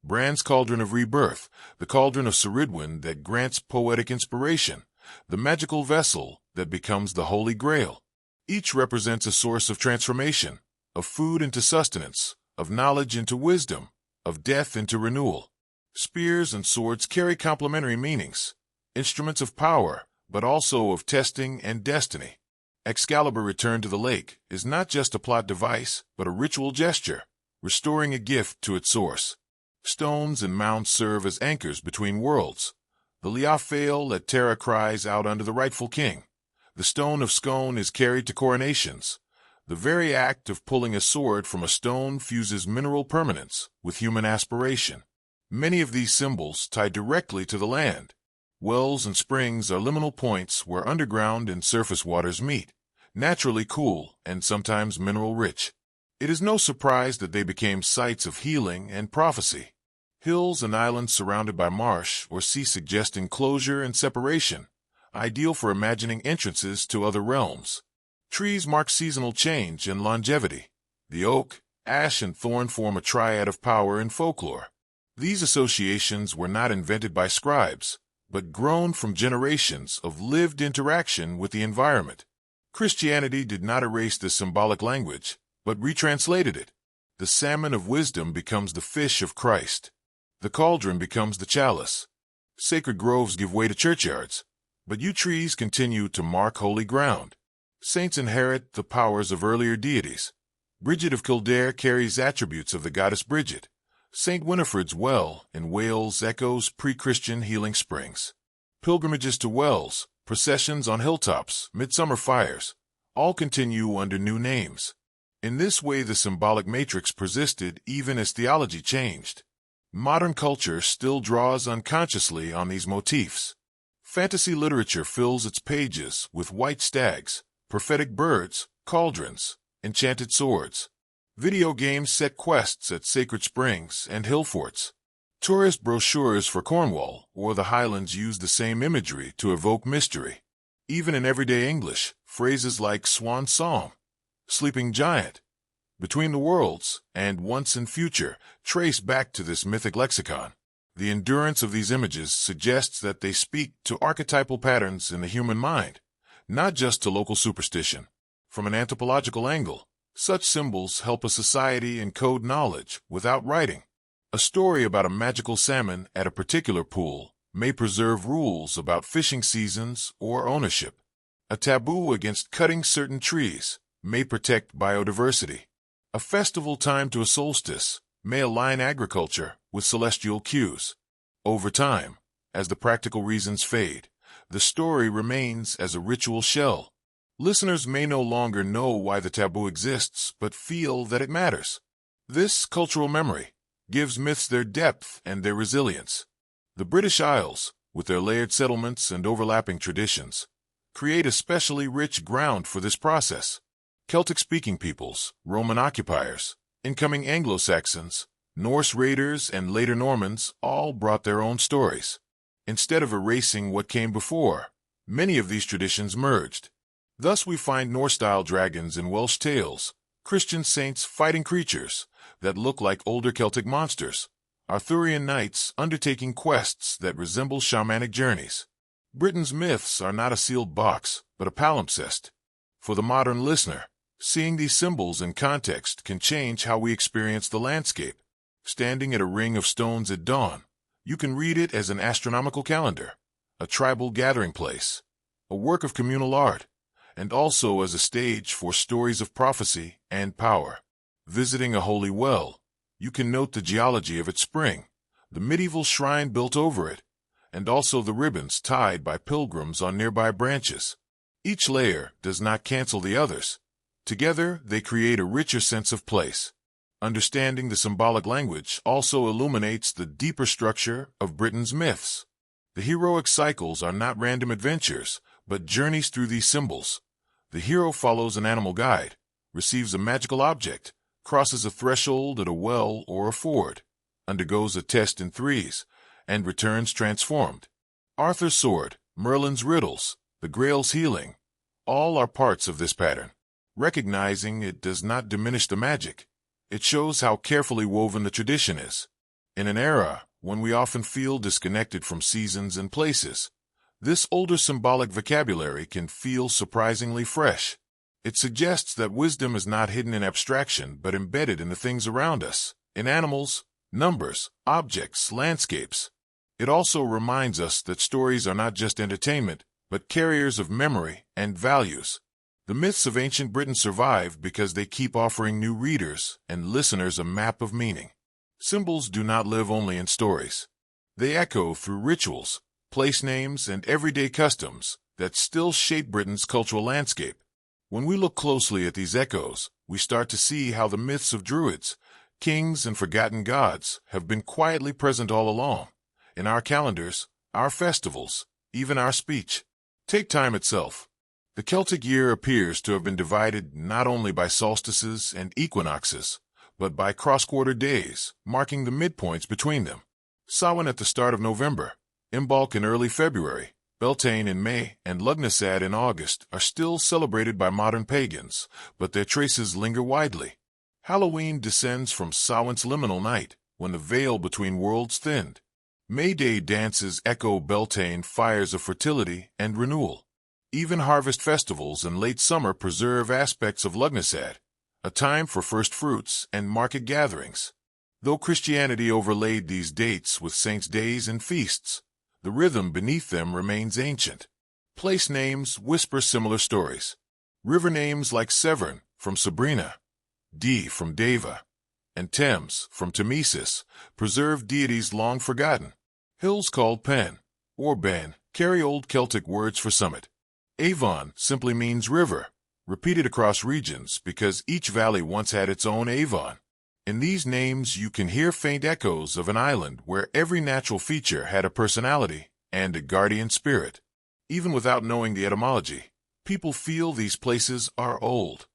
Bran's cauldron of rebirth, the cauldron of Ceridwen that grants poetic inspiration, the magical vessel that becomes the Holy Grail. Each represents a source of transformation, of food into sustenance, of knowledge into wisdom, of death into renewal. Spears and swords carry complementary meanings, instruments of power, but also of testing and destiny. Excalibur Return to the Lake is not just a plot device, but a ritual gesture, restoring a gift to its source. Stones and mounds serve as anchors between worlds. The Liafael at Terra cries out under the rightful king. The stone of Scone is carried to coronations. The very act of pulling a sword from a stone fuses mineral permanence with human aspiration. Many of these symbols tie directly to the land. Wells and springs are liminal points where underground and surface waters meet, naturally cool and sometimes mineral-rich. It is no surprise that they became sites of healing and prophecy. Hills and islands surrounded by marsh or sea suggest enclosure and separation, ideal for imagining entrances to other realms. Trees mark seasonal change and longevity. The oak, ash, and thorn form a triad of power in folklore. These associations were not invented by scribes, but grown from generations of lived interaction with the environment. Christianity did not erase this symbolic language, but retranslated it. The salmon of wisdom becomes the fish of Christ. The cauldron becomes the chalice. Sacred groves give way to churchyards, but yew trees continue to mark holy ground. Saints inherit the powers of earlier deities. Bridget of Kildare carries attributes of the goddess Bridget. St. Winifred's Well in Wales echoes pre-Christian healing springs. Pilgrimages to wells, processions on hilltops, midsummer fires, all continue under new names. In this way, the symbolic matrix persisted even as theology changed. Modern culture still draws unconsciously on these motifs. Fantasy literature fills its pages with white stags, prophetic birds, cauldrons, enchanted swords. Video games set quests at sacred springs and hill forts. Tourist brochures for Cornwall or the Highlands use the same imagery to evoke mystery. Even in everyday English, phrases like swan song, sleeping giant, between the worlds, and once and future trace back to this mythic lexicon. The endurance of these images suggests that they speak to archetypal patterns in the human mind, not just to local superstition. From an anthropological angle, such symbols help a society encode knowledge without writing. A story about a magical salmon at a particular pool may preserve rules about fishing seasons or ownership. A taboo against cutting certain trees may protect biodiversity. A festival timed to a solstice may align agriculture with celestial cues. Over time, as the practical reasons fade, the story remains as a ritual shell. Listeners may no longer know why the taboo exists, but feel that it matters. This cultural memory gives myths their depth and their resilience. The British Isles, with their layered settlements and overlapping traditions, create especially rich ground for this process. Celtic-speaking peoples, Roman occupiers, incoming Anglo-Saxons, Norse raiders, and later Normans all brought their own stories. Instead of erasing what came before, many of these traditions merged. Thus we find Norse-style dragons in Welsh tales, Christian saints fighting creatures that look like older Celtic monsters, Arthurian knights undertaking quests that resemble shamanic journeys. Britain's myths are not a sealed box, but a palimpsest. For the modern listener, seeing these symbols in context can change how we experience the landscape. Standing at a ring of stones at dawn, you can read it as an astronomical calendar, a tribal gathering place, a work of communal art, and also as a stage for stories of prophecy and power. Visiting a holy well, you can note the geology of its spring, the medieval shrine built over it, and also the ribbons tied by pilgrims on nearby branches. Each layer does not cancel the others. Together, they create a richer sense of place. Understanding the symbolic language also illuminates the deeper structure of Britain's myths. The heroic cycles are not random adventures, but journeys through these symbols. The hero follows an animal guide, receives a magical object, crosses a threshold at a well or a ford, undergoes a test in threes, and returns transformed. Arthur's sword, Merlin's riddles, the Grail's healing, all are parts of this pattern. Recognizing it does not diminish the magic. It shows how carefully woven the tradition is. In an era when we often feel disconnected from seasons and places, this older symbolic vocabulary can feel surprisingly fresh. It suggests that wisdom is not hidden in abstraction but embedded in the things around us, in animals, numbers, objects, landscapes. It also reminds us that stories are not just entertainment, but carriers of memory and values. The myths of ancient Britain survive because they keep offering new readers and listeners a map of meaning. Symbols do not live only in stories. They echo through rituals, place names, and everyday customs that still shape Britain's cultural landscape. When we look closely at these echoes, we start to see how the myths of Druids, kings, and forgotten gods have been quietly present all along, in our calendars, our festivals, even our speech. Take time itself. The Celtic year appears to have been divided not only by solstices and equinoxes, but by cross-quarter days, marking the midpoints between them. Samhain at the start of November, Imbolc in early February, Beltane in May, and Lugnasad in August are still celebrated by modern pagans, but their traces linger widely. Halloween descends from Samhain's liminal night, when the veil between worlds thinned. May Day dances echo Beltane fires of fertility and renewal. Even harvest festivals in late summer preserve aspects of Lugnasad, a time for first fruits and market gatherings. Though Christianity overlaid these dates with saints' days and feasts, the rhythm beneath them remains ancient. Place names whisper similar stories. River names like Severn from Sabrina, Dee from Deva, and Thames from Thamesis preserve deities long forgotten. Hills called Pen or Ben carry old Celtic words for summit. Avon simply means river, repeated across regions because each valley once had its own Avon. In these names you can hear faint echoes of an island where every natural feature had a personality and a guardian spirit. Even without knowing the etymology, people feel these places are old.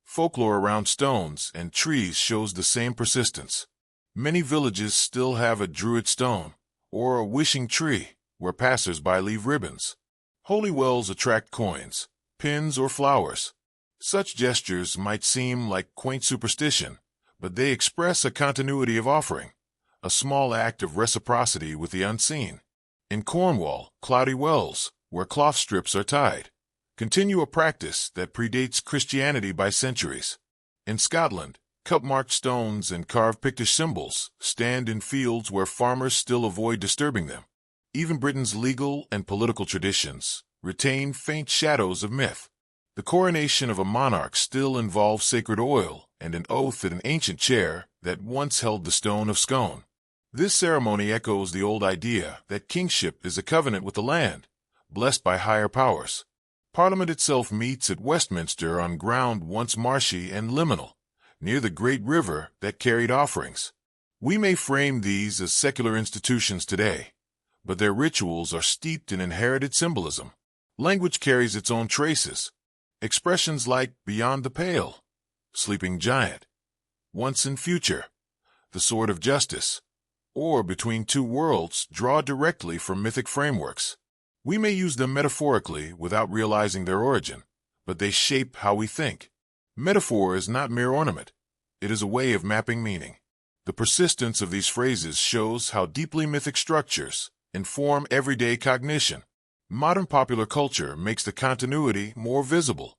Folklore around stones and trees shows the same persistence. Many villages still have a druid stone or a wishing tree where passers-by leave ribbons. Holy wells attract coins, pins, or flowers. Such gestures might seem like quaint superstition, but they express a continuity of offering, a small act of reciprocity with the unseen. In Cornwall, cloudy wells, where cloth strips are tied, continue a practice that predates Christianity by centuries. In Scotland, cup-marked stones and carved Pictish symbols stand in fields where farmers still avoid disturbing them. Even Britain's legal and political traditions retain faint shadows of myth. The coronation of a monarch still involves sacred oil and an oath at an ancient chair that once held the stone of Scone. This ceremony echoes the old idea that kingship is a covenant with the land, blessed by higher powers. Parliament itself meets at Westminster on ground once marshy and liminal, near the great river that carried offerings. We may frame these as secular institutions today, but their rituals are steeped in inherited symbolism. Language carries its own traces. Expressions like beyond the pale, sleeping giant, once and future, the sword of justice, or between two worlds draw directly from mythic frameworks. We may use them metaphorically without realizing their origin, but they shape how we think. Metaphor is not mere ornament. It is a way of mapping meaning. The persistence of these phrases shows how deeply mythic structures inform everyday cognition. Modern popular culture makes the continuity more visible.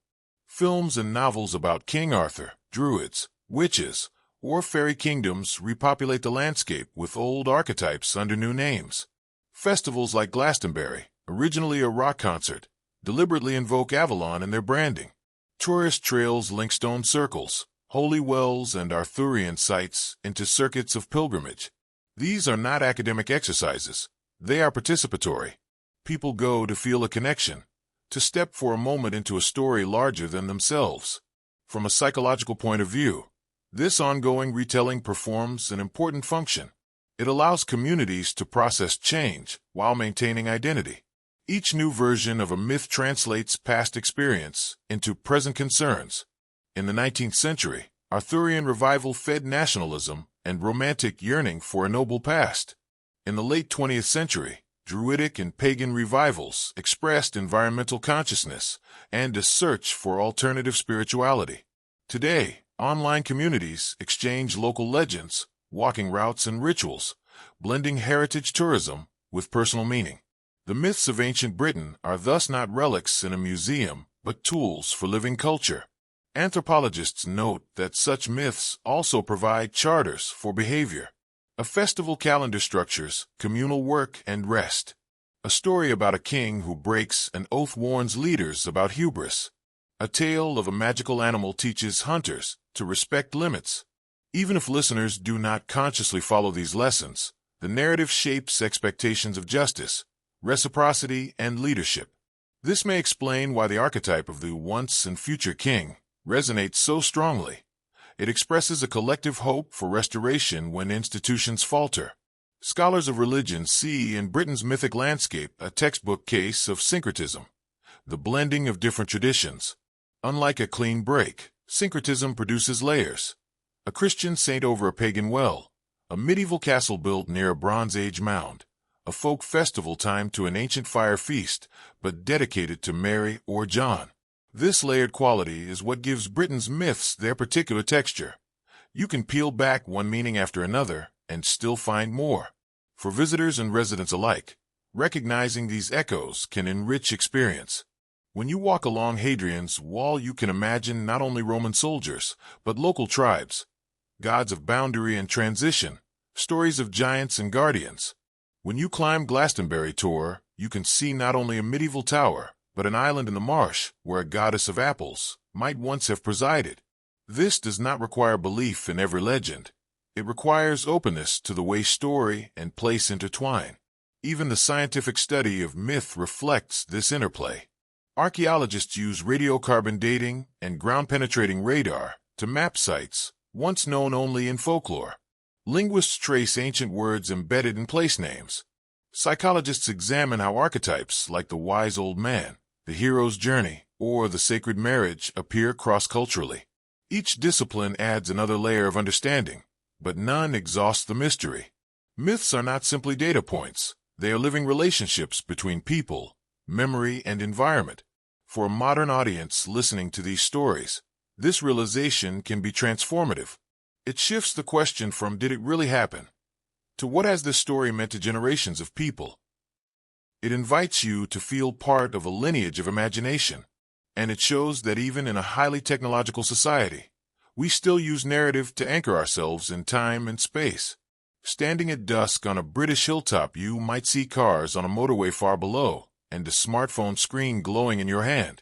Films and novels about King Arthur, Druids, witches, or fairy kingdoms repopulate the landscape with old archetypes under new names. Festivals like Glastonbury, originally a rock concert, deliberately invoke Avalon in their branding. Tourist trails link stone circles, holy wells, and Arthurian sites into circuits of pilgrimage. These are not academic exercises. They are participatory. People go to feel a connection, to step for a moment into a story larger than themselves. From a psychological point of view, this ongoing retelling performs an important function. It allows communities to process change while maintaining identity. Each new version of a myth translates past experience into present concerns. In the 19th century, Arthurian revival fed nationalism and romantic yearning for a noble past. In the late 20th century, Druidic and pagan revivals expressed environmental consciousness and a search for alternative spirituality. Today, online communities exchange local legends, walking routes, and rituals, blending heritage tourism with personal meaning. The myths of ancient Britain are thus not relics in a museum, but tools for living culture. Anthropologists note that such myths also provide charters for behavior. A festival calendar structures communal work and rest. A story about a king who breaks an oath warns leaders about hubris. A tale of a magical animal teaches hunters to respect limits. Even if listeners do not consciously follow these lessons, the narrative shapes expectations of justice, reciprocity, and leadership. This may explain why the archetype of the once and future king resonates so strongly. It expresses a collective hope for restoration when institutions falter. Scholars of religion see in Britain's mythic landscape a textbook case of syncretism, the blending of different traditions. Unlike a clean break, syncretism produces layers. A Christian saint over a pagan well, a medieval castle built near a Bronze Age mound, a folk festival timed to an ancient fire feast, but dedicated to Mary or John. This layered quality is what gives Britain's myths their particular texture. You can peel back one meaning after another and still find more. For visitors and residents alike, recognizing these echoes can enrich experience. When you walk along Hadrian's Wall, you can imagine not only Roman soldiers, but local tribes, gods of boundary and transition, stories of giants and guardians. When you climb Glastonbury Tor, you can see not only a medieval tower, but an island in the marsh where a goddess of apples might once have presided. This does not require belief in every legend. It requires openness to the way story and place intertwine. Even the scientific study of myth reflects this interplay. Archaeologists use radiocarbon dating and ground-penetrating radar to map sites once known only in folklore. Linguists trace ancient words embedded in place names. Psychologists examine how archetypes like the wise old man, the hero's journey, or the sacred marriage appear cross-culturally. Each discipline adds another layer of understanding, but none exhausts the mystery. Myths are not simply data points. They are living relationships between people, memory, and environment. For a modern audience listening to these stories, this realization can be transformative. It shifts the question from "did it really happen?" to "what has this story meant to generations of people?" It invites you to feel part of a lineage of imagination, and it shows that even in a highly technological society, we still use narrative to anchor ourselves in time and space. Standing at dusk on a British hilltop, you might see cars on a motorway far below, and a smartphone screen glowing in your hand.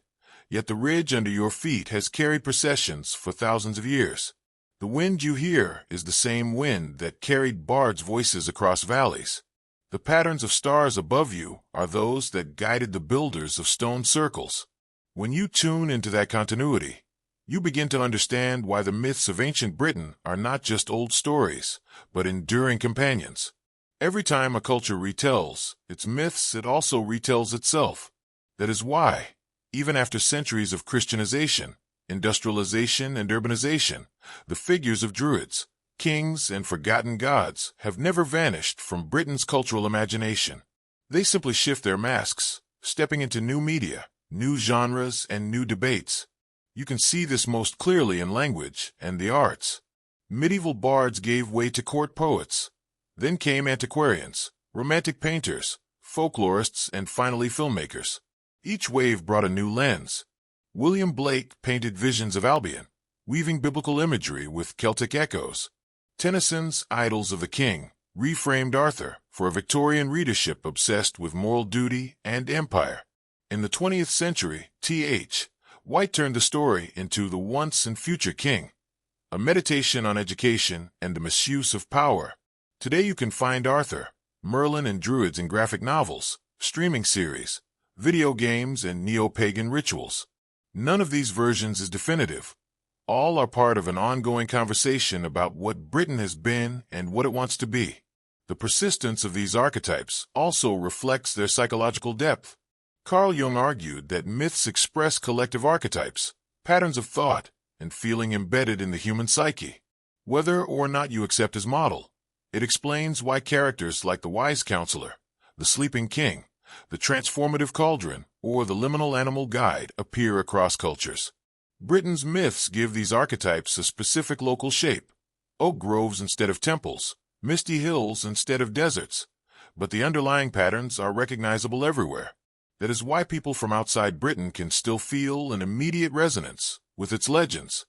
Yet the ridge under your feet has carried processions for thousands of years. The wind you hear is the same wind that carried bards' voices across valleys. The patterns of stars above you are those that guided the builders of stone circles. When you tune into that continuity, you begin to understand why the myths of ancient Britain are not just old stories, but enduring companions. Every time a culture retells its myths, it also retells itself. That is why, even after centuries of Christianization, industrialization, and urbanization, the figures of Druids, kings, and forgotten gods have never vanished from Britain's cultural imagination. They simply shift their masks, stepping into new media, new genres, and new debates. You can see this most clearly in language and the arts. Medieval bards gave way to court poets. Then came antiquarians, romantic painters, folklorists, and finally filmmakers. Each wave brought a new lens. William Blake painted visions of Albion, weaving biblical imagery with Celtic echoes. Tennyson's Idylls of the King reframed Arthur for a Victorian readership obsessed with moral duty and empire. In the 20th century, T.H. White turned the story into The Once and Future King, a meditation on education and the misuse of power. Today you can find Arthur, Merlin, and Druids in graphic novels, streaming series, video games, and neo-pagan rituals. None of these versions is definitive. All are part of an ongoing conversation about what Britain has been and what it wants to be. The persistence of these archetypes also reflects their psychological depth. Carl Jung argued that myths express collective archetypes, patterns of thought, and feeling embedded in the human psyche. Whether or not you accept his model, it explains why characters like the wise counselor, the sleeping king, the transformative cauldron, or the liminal animal guide appear across cultures. Britain's myths give these archetypes a specific local shape: oak groves instead of temples, misty hills instead of deserts. But the underlying patterns are recognizable everywhere. That is why people from outside Britain can still feel an immediate resonance with its legends.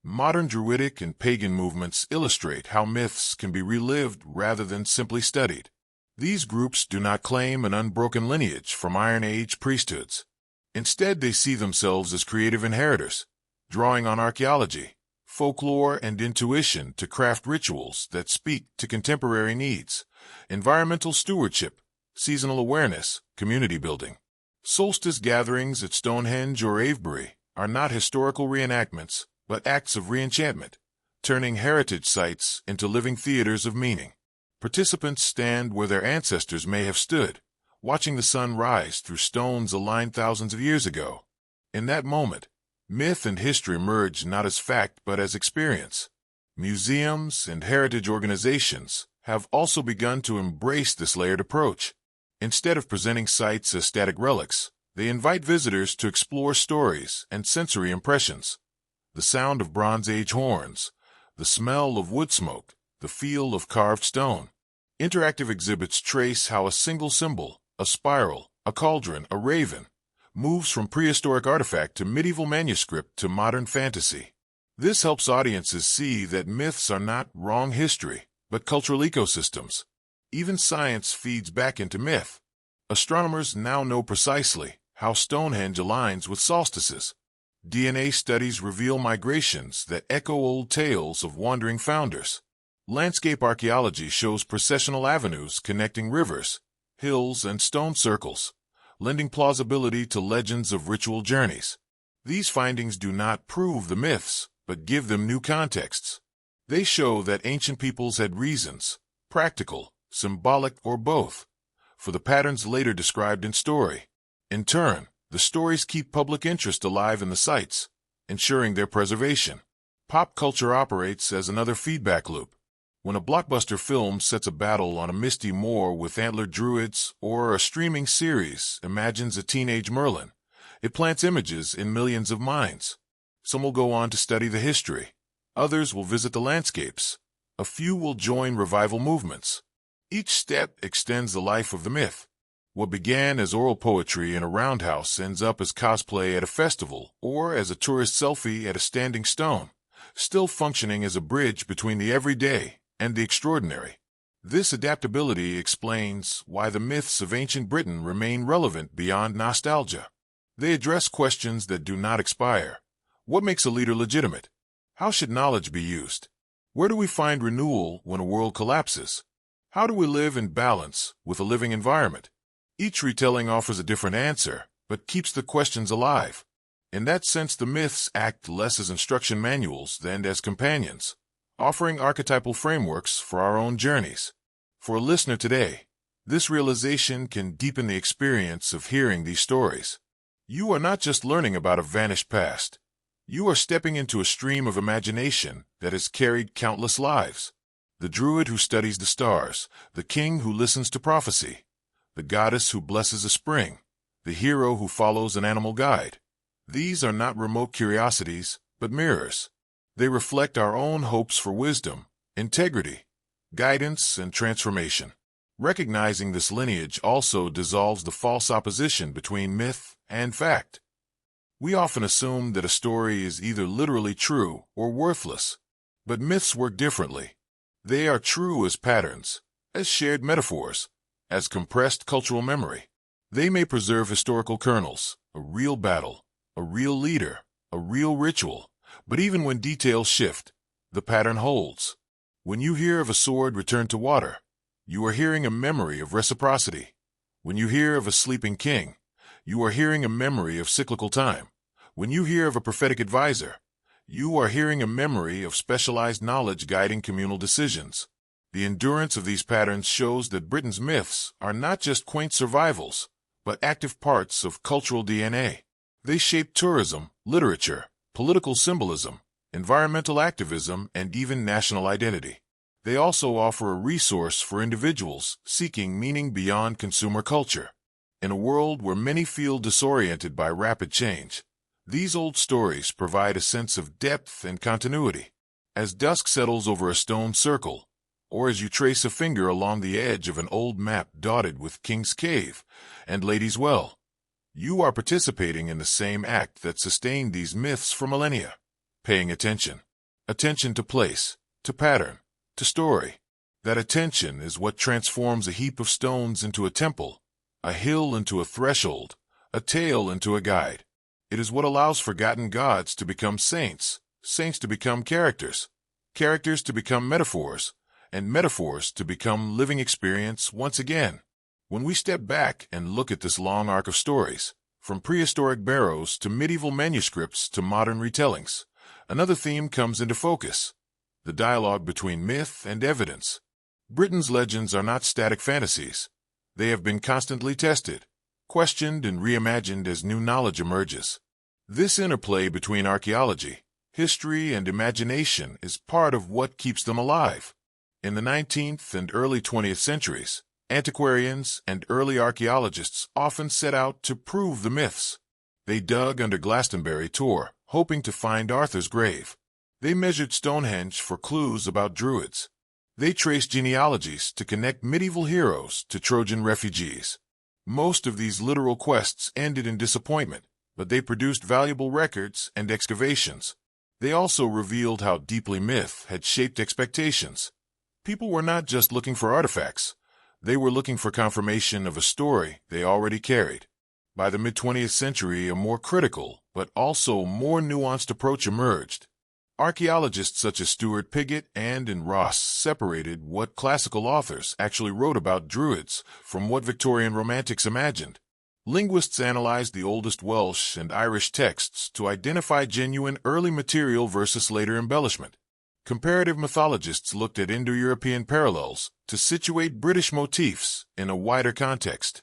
Modern Druidic and pagan movements illustrate how myths can be relived rather than simply studied. These groups do not claim an unbroken lineage from Iron Age priesthoods. Instead, they see themselves as creative inheritors, drawing on archaeology, folklore, and intuition to craft rituals that speak to contemporary needs: environmental stewardship, seasonal awareness, community building. Solstice gatherings at Stonehenge or Avebury are not historical reenactments, but acts of reenchantment, turning heritage sites into living theaters of meaning. Participants stand where their ancestors may have stood, watching the sun rise through stones aligned thousands of years ago. In that moment, myth and history merge not as fact but as experience. Museums and heritage organizations have also begun to embrace this layered approach. Instead of presenting sites as static relics, they invite visitors to explore stories and sensory impressions. The sound of Bronze Age horns, the smell of wood smoke, the feel of carved stone. Interactive exhibits trace how a single symbol, a spiral, a cauldron, a raven, moves from prehistoric artifact to medieval manuscript to modern fantasy. This helps audiences see that myths are not wrong history, but cultural ecosystems. Even science feeds back into myth. Astronomers now know precisely how Stonehenge aligns with solstices. DNA studies reveal migrations that echo old tales of wandering founders. Landscape archaeology shows processional avenues connecting rivers, hills, and stone circles, lending plausibility to legends of ritual journeys. These findings do not prove the myths, but give them new contexts. They show that ancient peoples had reasons, practical, symbolic, or both, for the patterns later described in story. In turn, the stories keep public interest alive in the sites, ensuring their preservation. Pop culture operates as another feedback loop. When a blockbuster film sets a battle on a misty moor with antlered druids, or a streaming series imagines a teenage Merlin, it plants images in millions of minds. Some will go on to study the history. Others will visit the landscapes. A few will join revival movements. Each step extends the life of the myth. What began as oral poetry in a roundhouse ends up as cosplay at a festival or as a tourist selfie at a standing stone, still functioning as a bridge between the everyday and the extraordinary. This adaptability explains why the myths of ancient Britain remain relevant beyond nostalgia. They address questions that do not expire. What makes a leader legitimate? How should knowledge be used? Where do we find renewal when a world collapses? How do we live in balance with a living environment? Each retelling offers a different answer, but keeps the questions alive. In that sense, the myths act less as instruction manuals than as companions, offering archetypal frameworks for our own journeys. For a listener today, this realization can deepen the experience of hearing these stories. You are not just learning about a vanished past. You are stepping into a stream of imagination that has carried countless lives. The druid who studies the stars, the king who listens to prophecy, the goddess who blesses a spring, the hero who follows an animal guide. These are not remote curiosities, but mirrors. They reflect our own hopes for wisdom, integrity, guidance, and transformation. Recognizing this lineage also dissolves the false opposition between myth and fact. We often assume that a story is either literally true or worthless, but myths work differently. They are true as patterns, as shared metaphors, as compressed cultural memory. They may preserve historical kernels, a real battle, a real leader, a real ritual, but even when details shift, the pattern holds. When you hear of a sword returned to water, you are hearing a memory of reciprocity. When you hear of a sleeping king, you are hearing a memory of cyclical time. When you hear of a prophetic advisor, you are hearing a memory of specialized knowledge guiding communal decisions. The endurance of these patterns shows that Britain's myths are not just quaint survivals, but active parts of cultural DNA. They shape tourism, literature, political symbolism, environmental activism, and even national identity. They also offer a resource for individuals seeking meaning beyond consumer culture. In a world where many feel disoriented by rapid change, these old stories provide a sense of depth and continuity. As dusk settles over a stone circle, or as you trace a finger along the edge of an old map dotted with King's Cave and Lady's Well, you are participating in the same act that sustained these myths for millennia. Paying attention. Attention to place, to pattern, to story. That attention is what transforms a heap of stones into a temple, a hill into a threshold, a tale into a guide. It is what allows forgotten gods to become saints, saints to become characters, characters to become metaphors, and metaphors to become living experience once again. When we step back and look at this long arc of stories, from prehistoric barrows to medieval manuscripts to modern retellings, another theme comes into focus: the dialogue between myth and evidence. Britain's legends are not static fantasies. They have been constantly tested, questioned, and reimagined as new knowledge emerges. This interplay between archaeology, history, and imagination is part of what keeps them alive. In the 19th and early 20th centuries, antiquarians and early archaeologists often set out to prove the myths. They dug under Glastonbury Tor, hoping to find Arthur's grave. They measured Stonehenge for clues about Druids. They traced genealogies to connect medieval heroes to Trojan refugees. Most of these literal quests ended in disappointment, but they produced valuable records and excavations. They also revealed how deeply myth had shaped expectations. People were not just looking for artifacts. They were looking for confirmation of a story they already carried. By the mid-20th century, a more critical, but also more nuanced approach emerged. Archaeologists such as Stuart Piggott and Ross separated what classical authors actually wrote about Druids from what Victorian romantics imagined. Linguists analyzed the oldest Welsh and Irish texts to identify genuine early material versus later embellishment. Comparative mythologists looked at Indo-European parallels to situate British motifs in a wider context.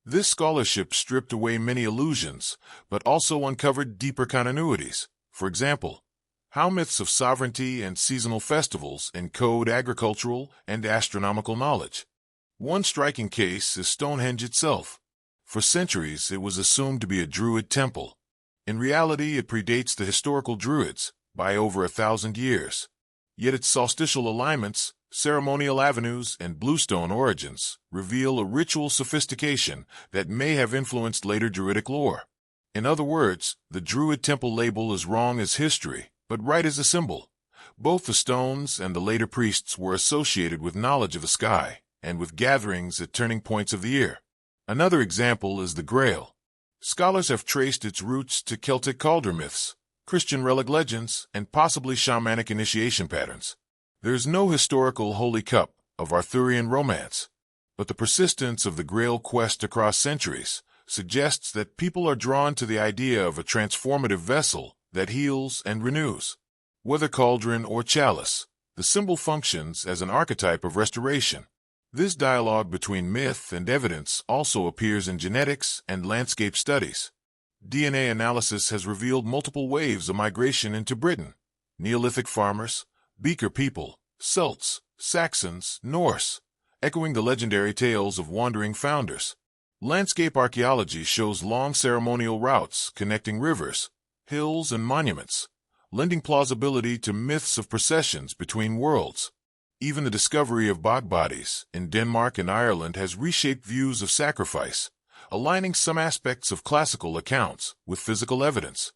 This scholarship stripped away many illusions, but also uncovered deeper continuities. For example, how myths of sovereignty and seasonal festivals encode agricultural and astronomical knowledge. One striking case is Stonehenge itself. For centuries, it was assumed to be a Druid temple. In reality, it predates the historical Druids by over 1,000 years. Yet its solstitial alignments, ceremonial avenues, and bluestone origins reveal a ritual sophistication that may have influenced later Druidic lore. In other words, the Druid temple label is wrong as history, but right as a symbol. Both the stones and the later priests were associated with knowledge of the sky and with gatherings at turning points of the year. Another example is the Grail. Scholars have traced its roots to Celtic cauldron myths, Christian relic legends, and possibly shamanic initiation patterns. There is no historical holy cup of Arthurian romance, but the persistence of the Grail quest across centuries suggests that people are drawn to the idea of a transformative vessel that heals and renews. Whether cauldron or chalice, the symbol functions as an archetype of restoration. This dialogue between myth and evidence also appears in genetics and landscape studies. DNA analysis has revealed multiple waves of migration into Britain: Neolithic farmers, Beaker people, Celts, Saxons, Norse, echoing the legendary tales of wandering founders. Landscape archaeology shows long ceremonial routes connecting rivers, hills, and monuments, lending plausibility to myths of processions between worlds. Even the discovery of bog bodies in Denmark and Ireland has reshaped views of sacrifice, aligning some aspects of classical accounts with physical evidence.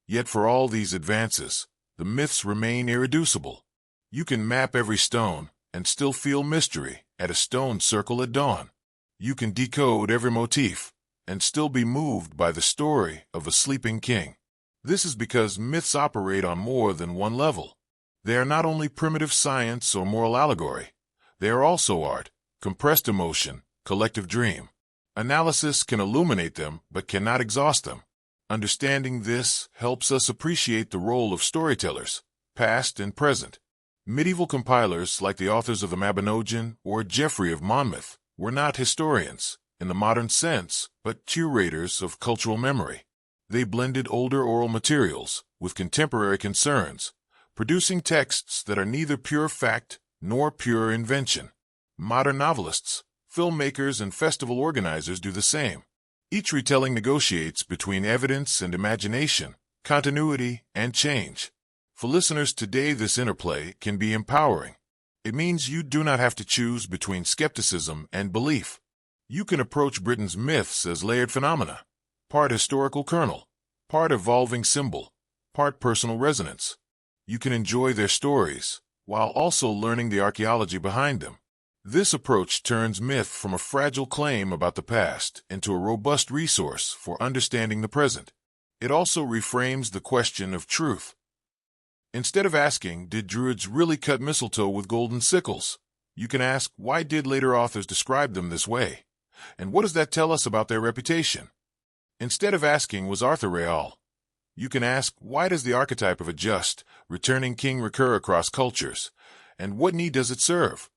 Yet for all these advances, the myths remain irreducible. You can map every stone and still feel mystery at a stone circle at dawn. You can decode every motif and still be moved by the story of a sleeping king. This is because myths operate on more than one level. They are not only primitive science or moral allegory, they are also art, compressed emotion, collective dream. Analysis can illuminate them but cannot exhaust them. Understanding this helps us appreciate the role of storytellers, past and present. Medieval compilers like the authors of the Mabinogion or Geoffrey of Monmouth were not historians in the modern sense, but curators of cultural memory. They blended older oral materials with contemporary concerns, producing texts that are neither pure fact nor pure invention. Modern novelists, filmmakers, and festival organizers do the same. Each retelling negotiates between evidence and imagination, continuity and change. For listeners today, this interplay can be empowering. It means you do not have to choose between skepticism and belief. You can approach Britain's myths as layered phenomena, part historical kernel, part evolving symbol, part personal resonance. You can enjoy their stories while also learning the archaeology behind them. This approach turns myth from a fragile claim about the past into a robust resource for understanding the present. It also reframes the question of truth. Instead of asking, did Druids really cut mistletoe with golden sickles? You can ask, why did later authors describe them this way? And what does that tell us about their reputation? Instead of asking, was Arthur real? You can ask, why does the archetype of a just, returning king recur across cultures? And what need does it serve?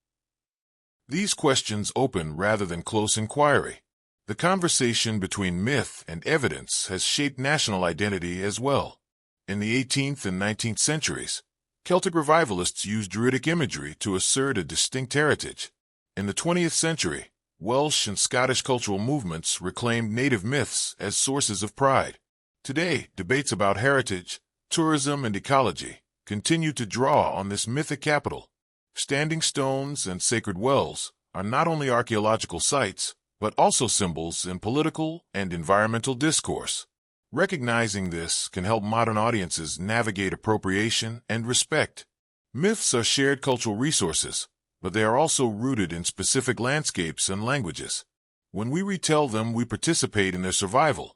These questions open rather than close inquiry. The conversation between myth and evidence has shaped national identity as well. In the 18th and 19th centuries, Celtic revivalists used Druidic imagery to assert a distinct heritage. In the 20th century, Welsh and Scottish cultural movements reclaimed native myths as sources of pride. Today, debates about heritage, tourism, and ecology continue to draw on this mythic capital. Standing stones and sacred wells are not only archaeological sites, but also symbols in political and environmental discourse. Recognizing this can help modern audiences navigate appropriation and respect. Myths are shared cultural resources, but they are also rooted in specific landscapes and languages. When we retell them, we participate in their survival,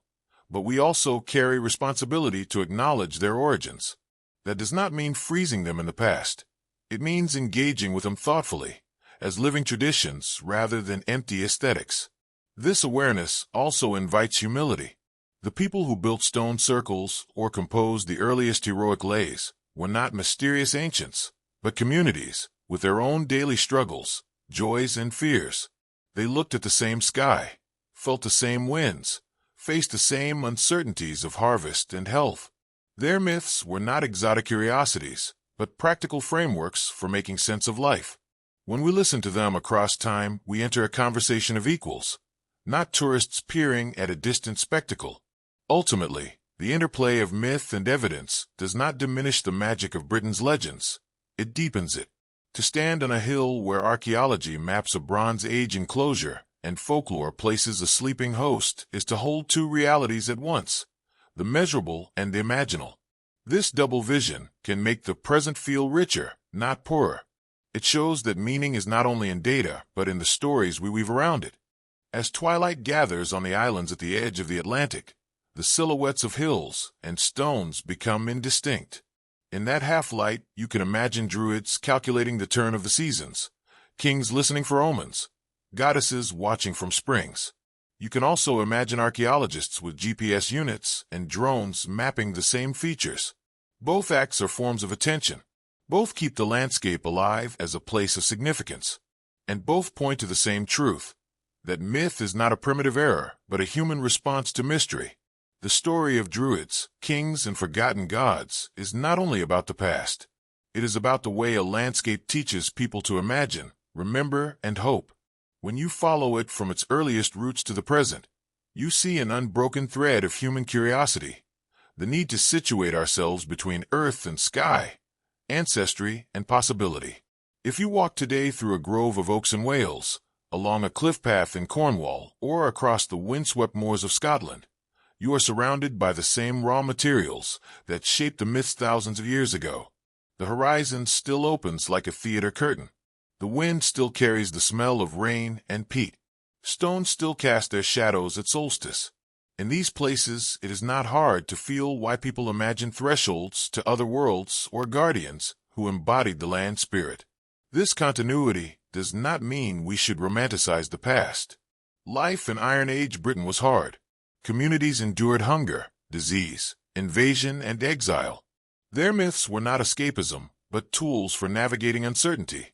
but we also carry responsibility to acknowledge their origins. That does not mean freezing them in the past. It means engaging with them thoughtfully, as living traditions rather than empty aesthetics. This awareness also invites humility. The people who built stone circles or composed the earliest heroic lays were not mysterious ancients, but communities with their own daily struggles, joys, and fears. They looked at the same sky, felt the same winds, faced the same uncertainties of harvest and health. Their myths were not exotic curiosities, but practical frameworks for making sense of life. When we listen to them across time, we enter a conversation of equals, not tourists peering at a distant spectacle. Ultimately, the interplay of myth and evidence does not diminish the magic of Britain's legends. It deepens it. To stand on a hill where archaeology maps a Bronze Age enclosure and folklore places a sleeping host is to hold two realities at once, the measurable and the imaginal. This double vision can make the present feel richer, not poorer. It shows that meaning is not only in data, but in the stories we weave around it. As twilight gathers on the islands at the edge of the Atlantic, the silhouettes of hills and stones become indistinct. In that half-light, you can imagine Druids calculating the turn of the seasons, kings listening for omens, goddesses watching from springs. You can also imagine archaeologists with GPS units and drones mapping the same features. Both acts are forms of attention. Both keep the landscape alive as a place of significance. And both point to the same truth, that myth is not a primitive error, but a human response to mystery. The story of Druids, kings, and forgotten gods is not only about the past. It is about the way a landscape teaches people to imagine, remember, and hope. When you follow it from its earliest roots to the present, you see an unbroken thread of human curiosity, the need to situate ourselves between earth and sky, ancestry and possibility. If you walk today through a grove of oaks in Wales, along a cliff path in Cornwall, or across the windswept moors of Scotland, you are surrounded by the same raw materials that shaped the myths thousands of years ago. The horizon still opens like a theater curtain. The wind still carries the smell of rain and peat. Stones still cast their shadows at solstice. In these places, it is not hard to feel why people imagine thresholds to other worlds or guardians who embodied the land spirit. This continuity does not mean we should romanticize the past. Life in Iron Age Britain was hard. Communities endured hunger, disease, invasion, and exile. Their myths were not escapism, but tools for navigating uncertainty,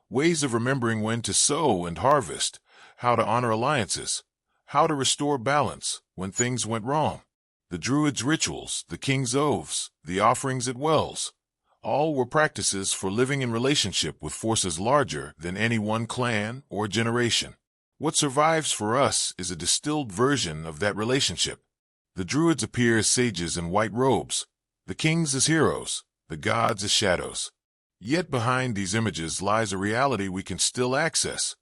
ways of remembering when to sow and harvest, how to honor alliances, how to restore balance when things went wrong. The Druids' rituals, the king's oaths, the offerings at wells, all were practices for living in relationship with forces larger than any one clan or generation. What survives for us is a distilled version of that relationship. The Druids appear as sages in white robes, the kings as heroes, the gods as shadows. Yet behind these images lies a reality we can still access,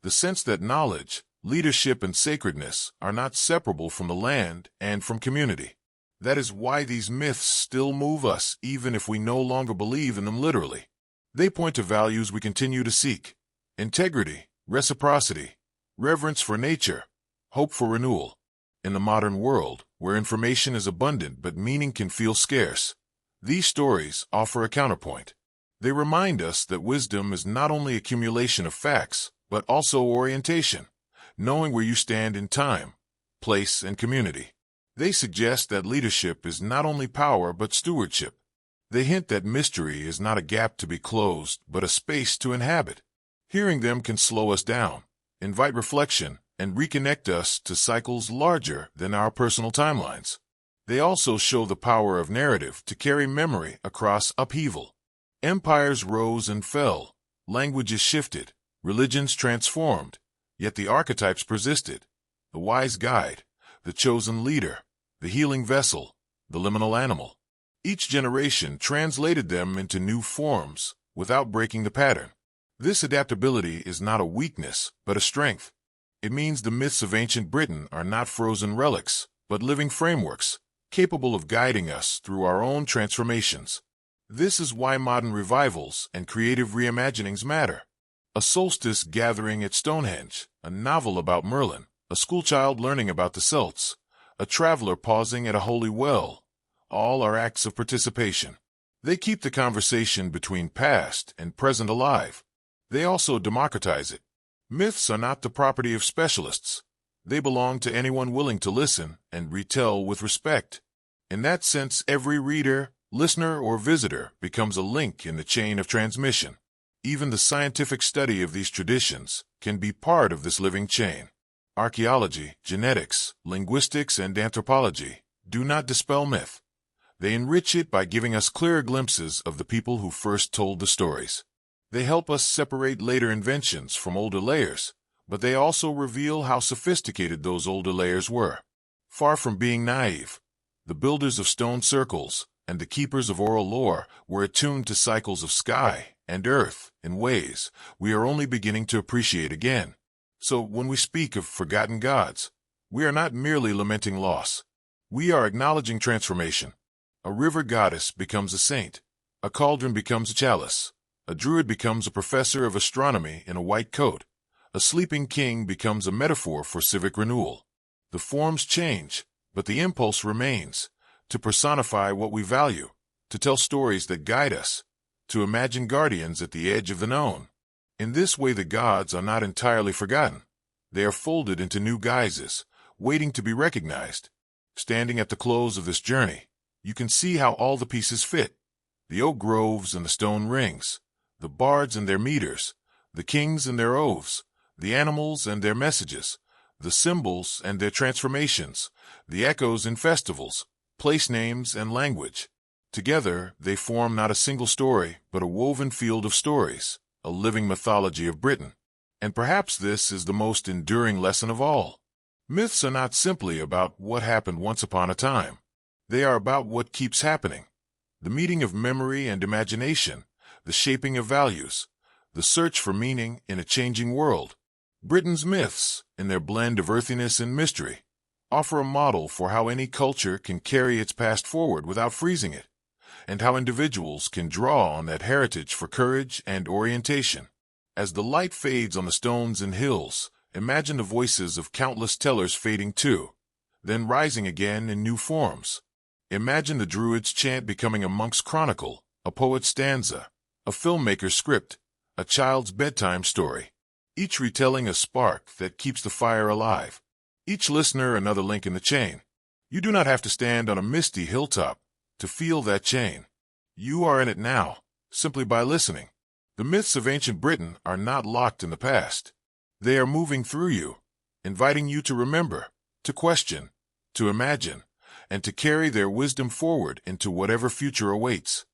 the sense that knowledge, leadership, and sacredness are not separable from the land and from community. That is why these myths still move us even if we no longer believe in them literally. They point to values we continue to seek: integrity, reciprocity, reverence for nature, hope for renewal. In the modern world, where information is abundant but meaning can feel scarce, these stories offer a counterpoint. They remind us that wisdom is not only accumulation of facts, but also orientation, knowing where you stand in time, place, and community. They suggest that leadership is not only power but stewardship. They hint that mystery is not a gap to be closed, but a space to inhabit. Hearing them can slow us down, invite reflection, and reconnect us to cycles larger than our personal timelines. They also show the power of narrative to carry memory across upheaval. Empires rose and fell, languages shifted, religions transformed, yet the archetypes persisted: the wise guide, the chosen leader, the healing vessel, the liminal animal. Each generation translated them into new forms without breaking the pattern. This adaptability is not a weakness, but a strength. It means the myths of ancient Britain are not frozen relics, but living frameworks, capable of guiding us through our own transformations. This is why modern revivals and creative reimaginings matter. A solstice gathering at Stonehenge, a novel about Merlin, a schoolchild learning about the Celts, a traveler pausing at a holy well, all are acts of participation. They keep the conversation between past and present alive. They also democratize it. Myths are not the property of specialists. They belong to anyone willing to listen and retell with respect. In that sense, every reader, listener, or visitor becomes a link in the chain of transmission. Even the scientific study of these traditions can be part of this living chain. Archaeology, genetics, linguistics, and anthropology do not dispel myth. They enrich it by giving us clearer glimpses of the people who first told the stories. They help us separate later inventions from older layers, but they also reveal how sophisticated those older layers were. Far from being naive, the builders of stone circles and the keepers of oral lore were attuned to cycles of sky and earth in ways we are only beginning to appreciate again. So when we speak of forgotten gods, we are not merely lamenting loss. We are acknowledging transformation. A river goddess becomes a saint. A cauldron becomes a chalice. A druid becomes a professor of astronomy in a white coat. A sleeping king becomes a metaphor for civic renewal. The forms change, but the impulse remains, to personify what we value, to tell stories that guide us, to imagine guardians at the edge of the known. In this way, the gods are not entirely forgotten. They are folded into new guises, waiting to be recognized. Standing at the close of this journey, you can see how all the pieces fit. The oak groves and the stone rings, the bards and their meters, the kings and their oaths, the animals and their messages, the symbols and their transformations, the echoes in festivals, place names and language. Together, they form not a single story, but a woven field of stories, a living mythology of Britain. And perhaps this is the most enduring lesson of all. Myths are not simply about what happened once upon a time. They are about what keeps happening. The meeting of memory and imagination, the shaping of values, the search for meaning in a changing world. Britain's myths, in their blend of earthiness and mystery, offer a model for how any culture can carry its past forward without freezing it, and how individuals can draw on that heritage for courage and orientation. As the light fades on the stones and hills, imagine the voices of countless tellers fading too, then rising again in new forms. Imagine the Druids' chant becoming a monk's chronicle, a poet's stanza, a filmmaker's script, a child's bedtime story, each retelling a spark that keeps the fire alive. Each listener another link in the chain. You do not have to stand on a misty hilltop to feel that chain. You are in it now, simply by listening. The myths of ancient Britain are not locked in the past. They are moving through you, inviting you to remember, to question, to imagine, and to carry their wisdom forward into whatever future awaits.